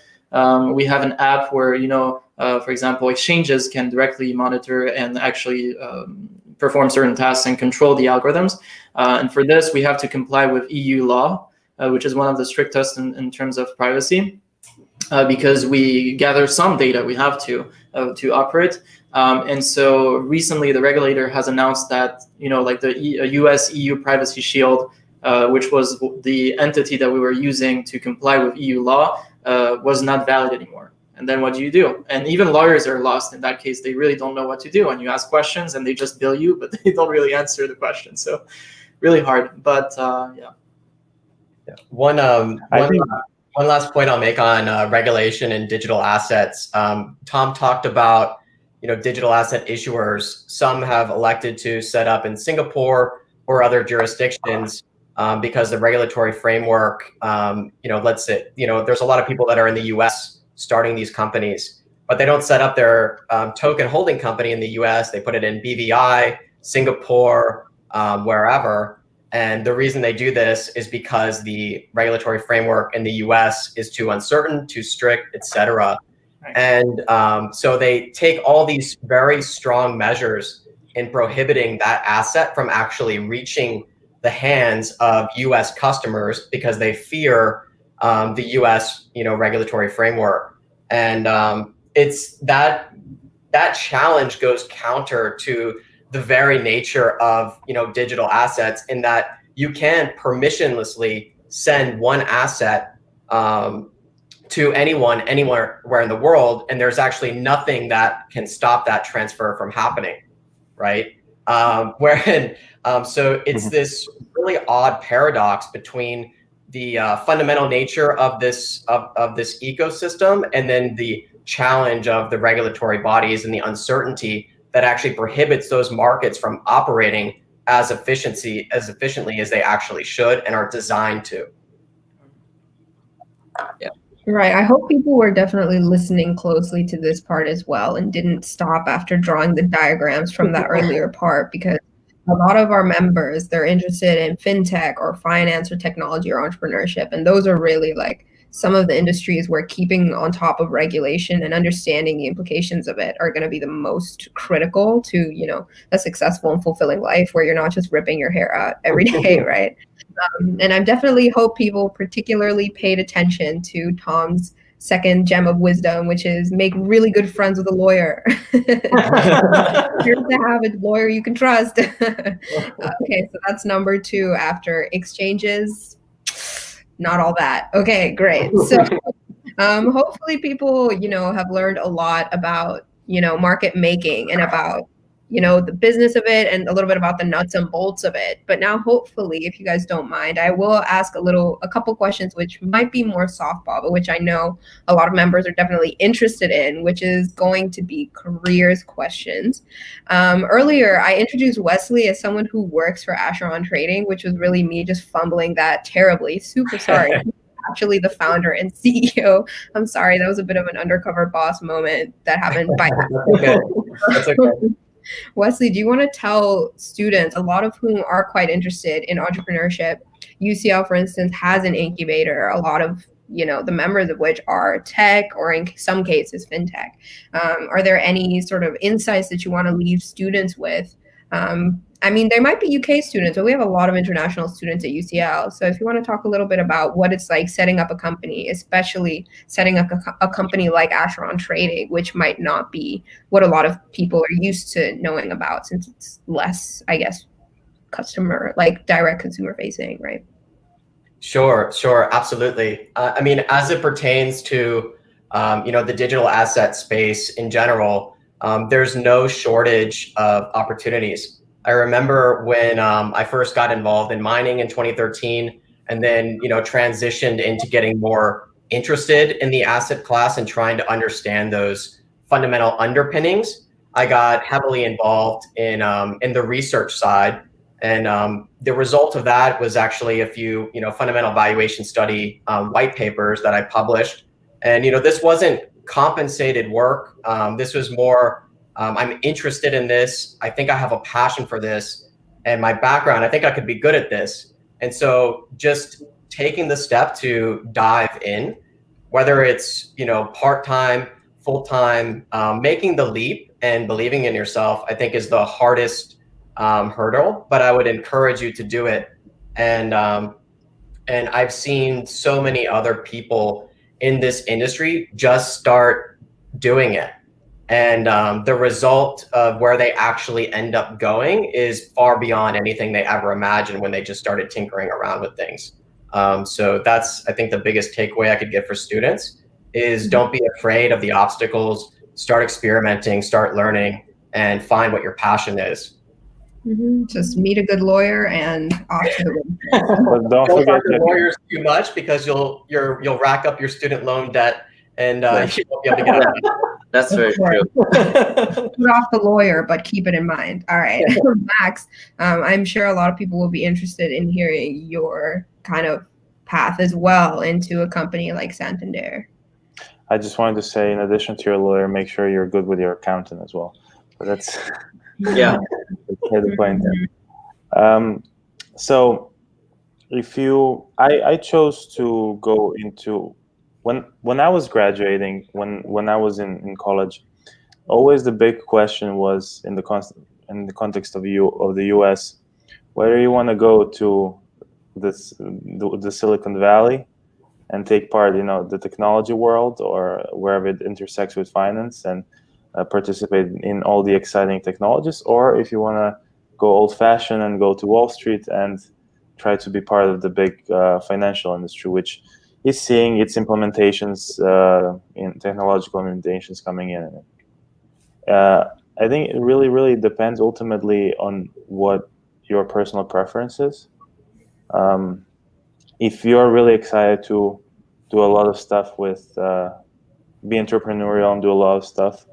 we have an app where, for example, exchanges can directly monitor and actually perform certain tasks and control the algorithms. And for this, we have to comply with EU law, which is one of the strictest in terms of privacy, because we gather some data. We have to operate. And so recently, the regulator has announced that, like the US-EU Privacy Shield, which was the entity that we were using to comply with EU law, was not valid anymore. And then what do you do? And even lawyers are lost in that case. They really don't know what to do. And you ask questions and they just bill you, but they don't really answer the question. So really hard. But One last point I'll make on regulation and digital assets. Tom talked about, digital asset issuers. Some have elected to set up in Singapore or other jurisdictions because the regulatory framework, let's say, there's a lot of people that are in the US starting these companies, but they don't set up their token holding company in the US. They put it in BVI, Singapore, wherever. And the reason they do this is because the regulatory framework in the US is too uncertain, too strict, et cetera. And so they take all these very strong measures in prohibiting that asset from actually reaching the hands of US customers because they fear the US, regulatory framework. And it's that challenge goes counter to the very nature of digital assets, in that you can permissionlessly send one asset to anyone, anywhere in the world, and there's actually nothing that can stop that transfer from happening, right? So it's this really odd paradox between the fundamental nature of this ecosystem, and then the challenge of the regulatory bodies and the uncertainty that actually prohibits those markets from operating as efficiently as they actually should and are designed to. Yeah. Right. I hope people were definitely listening closely to this part as well and didn't stop after drawing the diagrams from that earlier part, because a lot of our members, they're interested in fintech or finance or technology or entrepreneurship. And those are really like some of the industries where keeping on top of regulation and understanding the implications of it are going to be the most critical to, a successful and fulfilling life where you're not just ripping your hair out every day, right? And I definitely hope people particularly paid attention to Tom's second gem of wisdom, which is make really good friends with a lawyer. You're to have a lawyer you can trust. Okay, so that's number 2 after exchanges. Not all that. Okay, great. So hopefully people, have learned a lot about, market making and about, the business of it and a little bit about the nuts and bolts of it. But now, hopefully, if you guys don't mind, I will ask a couple questions, which might be more softball, but which I know a lot of members are definitely interested in, which is going to be careers questions. Earlier, I introduced Wesley as someone who works for Acheron Trading, which was really me just fumbling that terribly. Super sorry. Actually the founder and CEO. I'm sorry, that was a bit of an undercover boss moment that happened by accident. That's okay. Wesley, do you want to tell students, a lot of whom are quite interested in entrepreneurship? UCL, for instance, has an incubator, a lot of the members of which are tech or in some cases fintech. Are there any sort of insights that you want to leave students with? There might be UK students, but we have a lot of international students at UCL. So if you want to talk a little bit about what it's like setting up a company, especially setting up a company like Acheron Trading, which might not be what a lot of people are used to knowing about, since it's less, I guess, direct consumer facing, right? Sure, absolutely. As it pertains to, the digital asset space in general, there's no shortage of opportunities. I remember when I first got involved in mining in 2013, and then transitioned into getting more interested in the asset class and trying to understand those fundamental underpinnings. I got heavily involved in the research side, and the result of that was actually a few fundamental valuation study white papers that I published. And this wasn't compensated work. This was more, I'm interested in this. I think I have a passion for this, and my background, I think I could be good at this. And so just taking the step to dive in, whether it's, part-time, full-time, making the leap and believing in yourself, I think is the hardest hurdle, but I would encourage you to do it. And I've seen so many other people in this industry just start doing it. And the result of where they actually end up going is far beyond anything they ever imagined when they just started tinkering around with things. So that's, I think, the biggest takeaway I could give for students is don't be afraid of the obstacles, start experimenting, start learning, and find what your passion is. Mm-hmm. Just meet a good lawyer and off to the races. But don't Don't forget talk to lawyers too much, because you'll rack up your student loan debt, and you won't be able to get out of it. That's very true. Put off the lawyer, but keep it in mind. All right, Maks, I'm sure a lot of people will be interested in hearing your kind of path as well into a company like Santander. I just wanted to say, in addition to your lawyer, make sure you're good with your accountant as well. But that's Yeah. the point. So I chose to go into when I was graduating, when I was in college, always the big question was in the context of the US, whether you want to go to the Silicon Valley and take part, the technology world, or wherever it intersects with finance, and participate in all the exciting technologies, or if you want to go old-fashioned and go to Wall Street and try to be part of the big financial industry, which is seeing its implementations in technological implementations coming in. I think it really, really depends ultimately on what your personal preference is. If you're really excited to do a lot of stuff with be entrepreneurial and do a lot of stuff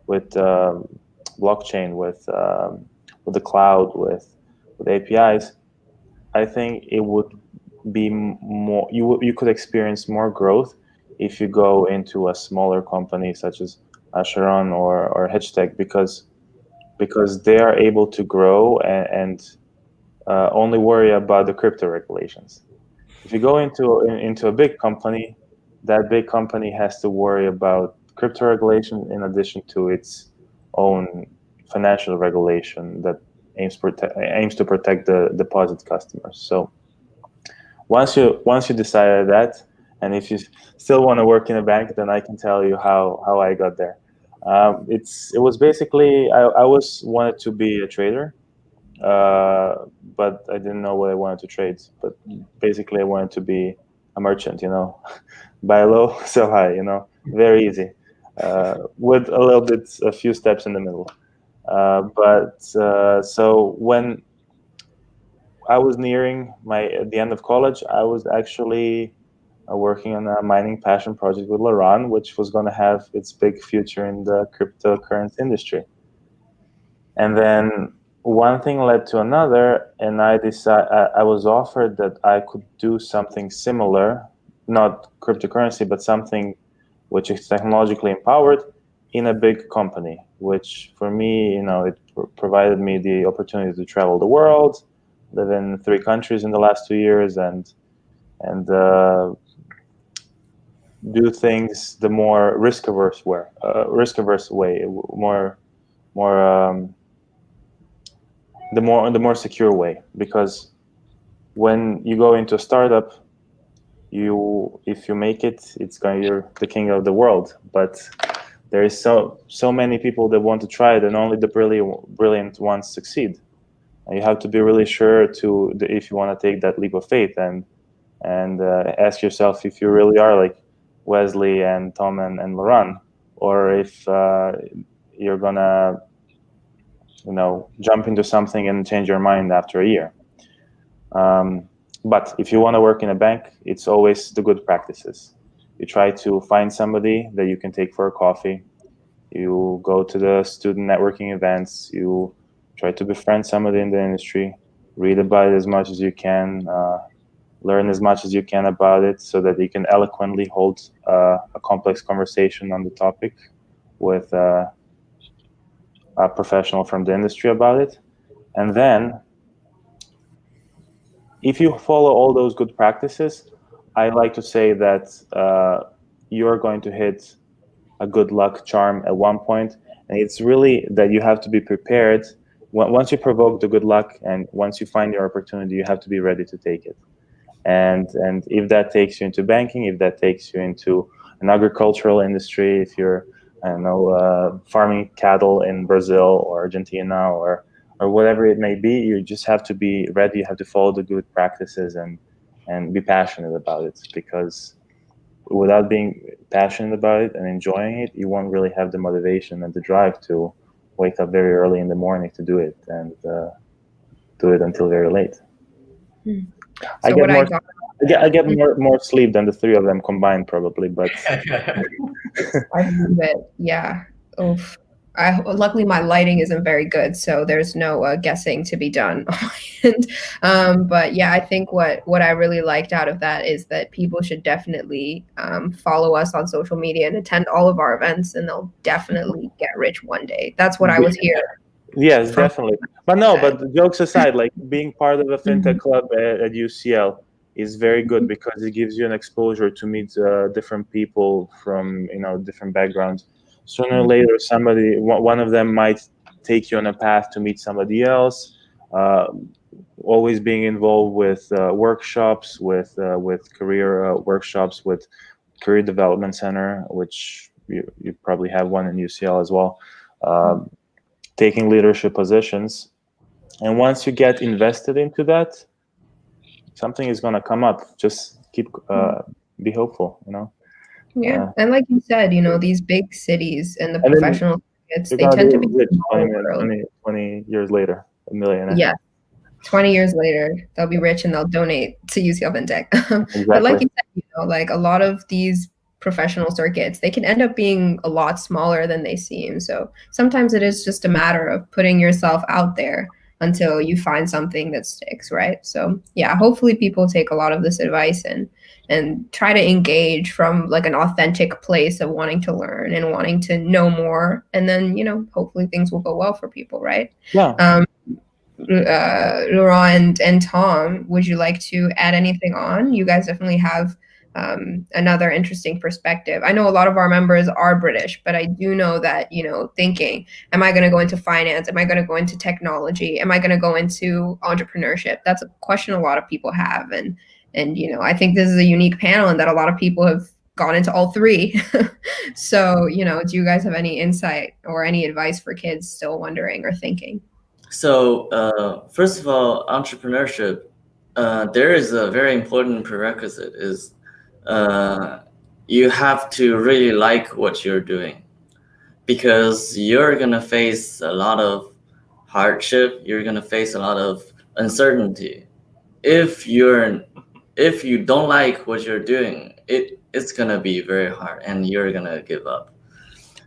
with blockchain, with the cloud, with APIs, I think it would be more. You could experience more growth if you go into a smaller company such as Acheron or HedgeTech, because they are able to grow and only worry about the crypto regulations. If you go into a big company, that big company has to worry about crypto regulation in addition to its own financial regulation that aims to protect the deposit customers. So once you decided that, and if you still want to work in a bank, then I can tell you how I got there. It was basically I wanted to be a trader, but I didn't know what I wanted to trade. But basically, I wanted to be a merchant, buy low, sell high, very easy, with a few steps in the middle. So when I was nearing the end of college, I was actually working on a mining passion project with Laurent, which was going to have its big future in the cryptocurrency industry. And then one thing led to another, and I was offered that I could do something similar, not cryptocurrency, but something which is technologically empowered in a big company, which for me, it provided me the opportunity to travel the world, live in 3 countries in the last 2 years, and do things the more risk-averse way, the more secure way. Because when you go into a startup, if you make it, you're the king of the world. But there is so many people that want to try it, and only the brilliant ones succeed. And you have to be really sure if you want to take that leap of faith and ask yourself if you really are like Wesley and Tom and Laurent, or if you're gonna jump into something and change your mind after a year. But if you want to work in a bank, it's always the good practices. You try to find somebody that you can take for a coffee. You go to the student networking events. You try to befriend somebody in the industry. Read about it as much as you can. Learn as much as you can about it, so that you can eloquently hold a complex conversation on the topic with a professional from the industry about it. And then, if you follow all those good practices, I like to say that you're going to hit a good luck charm at one point. And it's really that you have to be prepared. Once you provoke the good luck and once you find your opportunity, you have to be ready to take it. And if that takes you into banking, if that takes you into an agricultural industry, if you're, I don't know, farming cattle in Brazil or Argentina or whatever it may be, you just have to be ready. You have to follow the good practices and be passionate about it, because without being passionate about it and enjoying it, you won't really have the motivation and the drive to wake up very early in the morning to do it and do it until very late. I get more sleep than the 3 of them combined, probably, but I believe it. Yeah. Oof. Luckily, my lighting isn't very good, so there's no guessing to be done. But yeah, I think what I really liked out of that is that people should definitely follow us on social media and attend all of our events, and they'll definitely get rich one day. That's what I was here. Yes, definitely. But no, that. but jokes aside, like being part of a fintech Mhm. club at UCL is very good because it gives you an exposure to meet different people from different backgrounds. Sooner or later, one of them might take you on a path to meet somebody else. Uh, Always being involved with workshops, with career workshops, with career development center, which you probably have one in UCL as well. Taking leadership positions, and once you get invested into that, something is going to come up. Just keep be hopeful, Yeah, and like you said, these big cities and the and then professional circuits, you're they going to tend to be be rich small world. 20 years later, a millionaire. Yeah, 20 years later, they'll be rich and they'll donate to UCL FinTech. But like Exactly. you said, like a lot of these professional circuits, they can end up being a lot smaller than they seem. So sometimes it is just a matter of putting yourself out there until you find something that sticks, right? So yeah, hopefully people take a lot of this advice and try to engage from like an authentic place of wanting to learn and wanting to know more. And then, hopefully things will go well for people, right? Yeah. Laurent and Tom, would you like to add anything on? You guys definitely have another interesting perspective. I know a lot of our members are British, but I do know that, thinking, am I going to go into finance? Am I going to go into technology? Am I going to go into entrepreneurship? That's a question a lot of people have. And I think this is a unique panel in that a lot of people have gone into all three. So, do you guys have any insight or any advice for kids still wondering or thinking? So, first of all, entrepreneurship, there is a very important prerequisite is you have to really like what you're doing, because you're going to face a lot of hardship. You're going to face a lot of uncertainty. If you don't like what you're doing, it's going to be very hard and you're going to give up.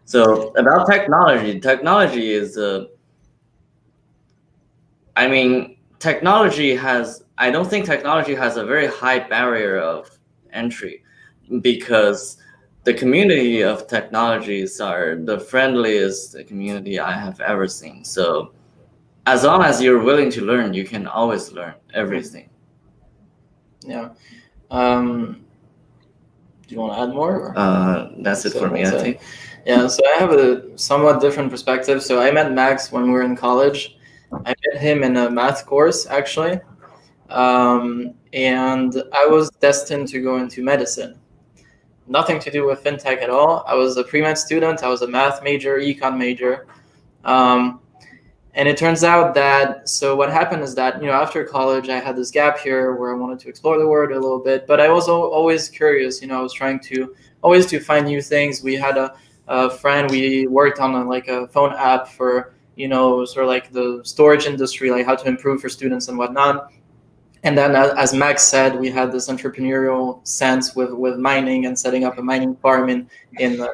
So about technology is I don't think technology has a very high barrier of entry, because the community of technologies are the friendliest community I have ever seen. So as long as you're willing to learn, you can always learn everything. Yeah. Do you want to add more? That's it for me, I think. Yeah, so I have a somewhat different perspective. So I met Maks when we were in college. I met him in a math course, actually. And I was destined to go into medicine. Nothing to do with FinTech at all. I was a pre-med student. I was a math major, econ major. And it turns out that, so what happened is that, after college, I had this gap here where I wanted to explore the world a little bit, but I was always curious, I was trying to always to find new things. We had a friend, we worked on a phone app for, sort of like the storage industry, like how to improve for students and whatnot. And then, as Maks said, we had this entrepreneurial sense with mining and setting up a mining farm in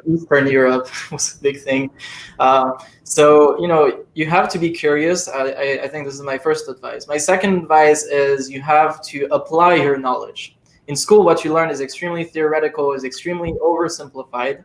Eastern Europe was a big thing. So, you have to be curious. I think this is my first advice. My second advice is you have to apply your knowledge. In school, what you learn is extremely theoretical, is extremely oversimplified.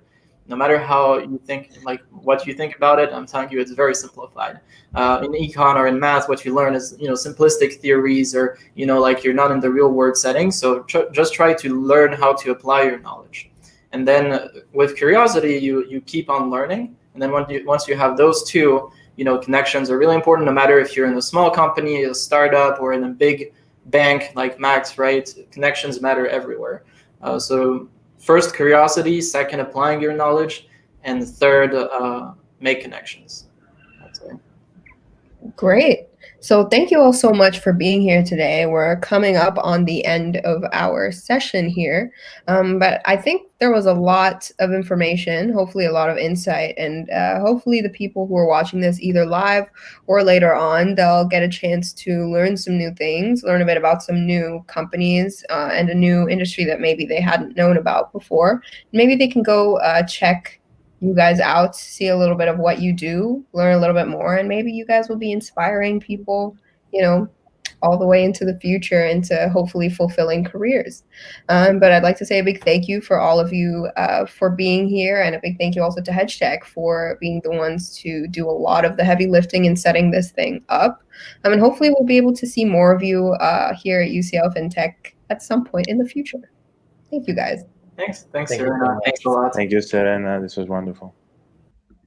No matter how you think, like what you think about it, I'm telling you, it's very simplified. In econ or in math, what you learn is, simplistic theories, or, like you're not in the real world setting. So just try to learn how to apply your knowledge. And then with curiosity, you keep on learning. And then once you have those two, connections are really important, no matter if you're in a small company, a startup, or in a big bank like Maks, right? Connections matter everywhere. So first, curiosity. Second, applying your knowledge. And third, make connections. That's it. Great. So thank you all so much for being here today. We're coming up on the end of our session here. But I think there was a lot of information, hopefully a lot of insight, and hopefully the people who are watching this either live or later on, they'll get a chance to learn some new things, learn a bit about some new companies and a new industry that maybe they hadn't known about before. Maybe they can go check you guys out, see a little bit of what you do, learn a little bit more, and maybe you guys will be inspiring people, all the way into the future, into hopefully fulfilling careers. But I'd like to say a big thank you for all of you for being here, and a big thank you also to HedgeTech for being the ones to do a lot of the heavy lifting in setting this thing up. And hopefully we'll be able to see more of you here at UCL FinTech at some point in the future. Thank you, guys. Thanks, Thank you Serena. very much. Thanks a lot. Thank you, Serena. This was wonderful.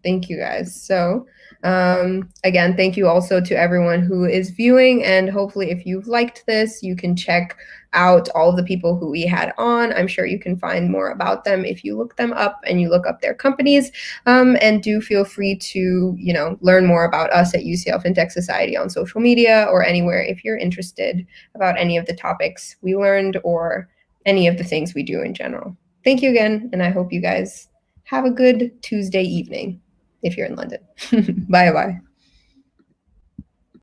Thank you, guys. So again, thank you also to everyone who is viewing, and hopefully if you've liked this, you can check out all of the people who we had on. I'm sure you can find more about them if you look them up and you look up their companies, and do feel free to, you know, learn more about us at UCL FinTech Society on social media or anywhere if you're interested about any of the topics we learned or any of the things we do in general. Thank you again, and I hope you guys have a good Tuesday evening if you're in London. Bye-bye.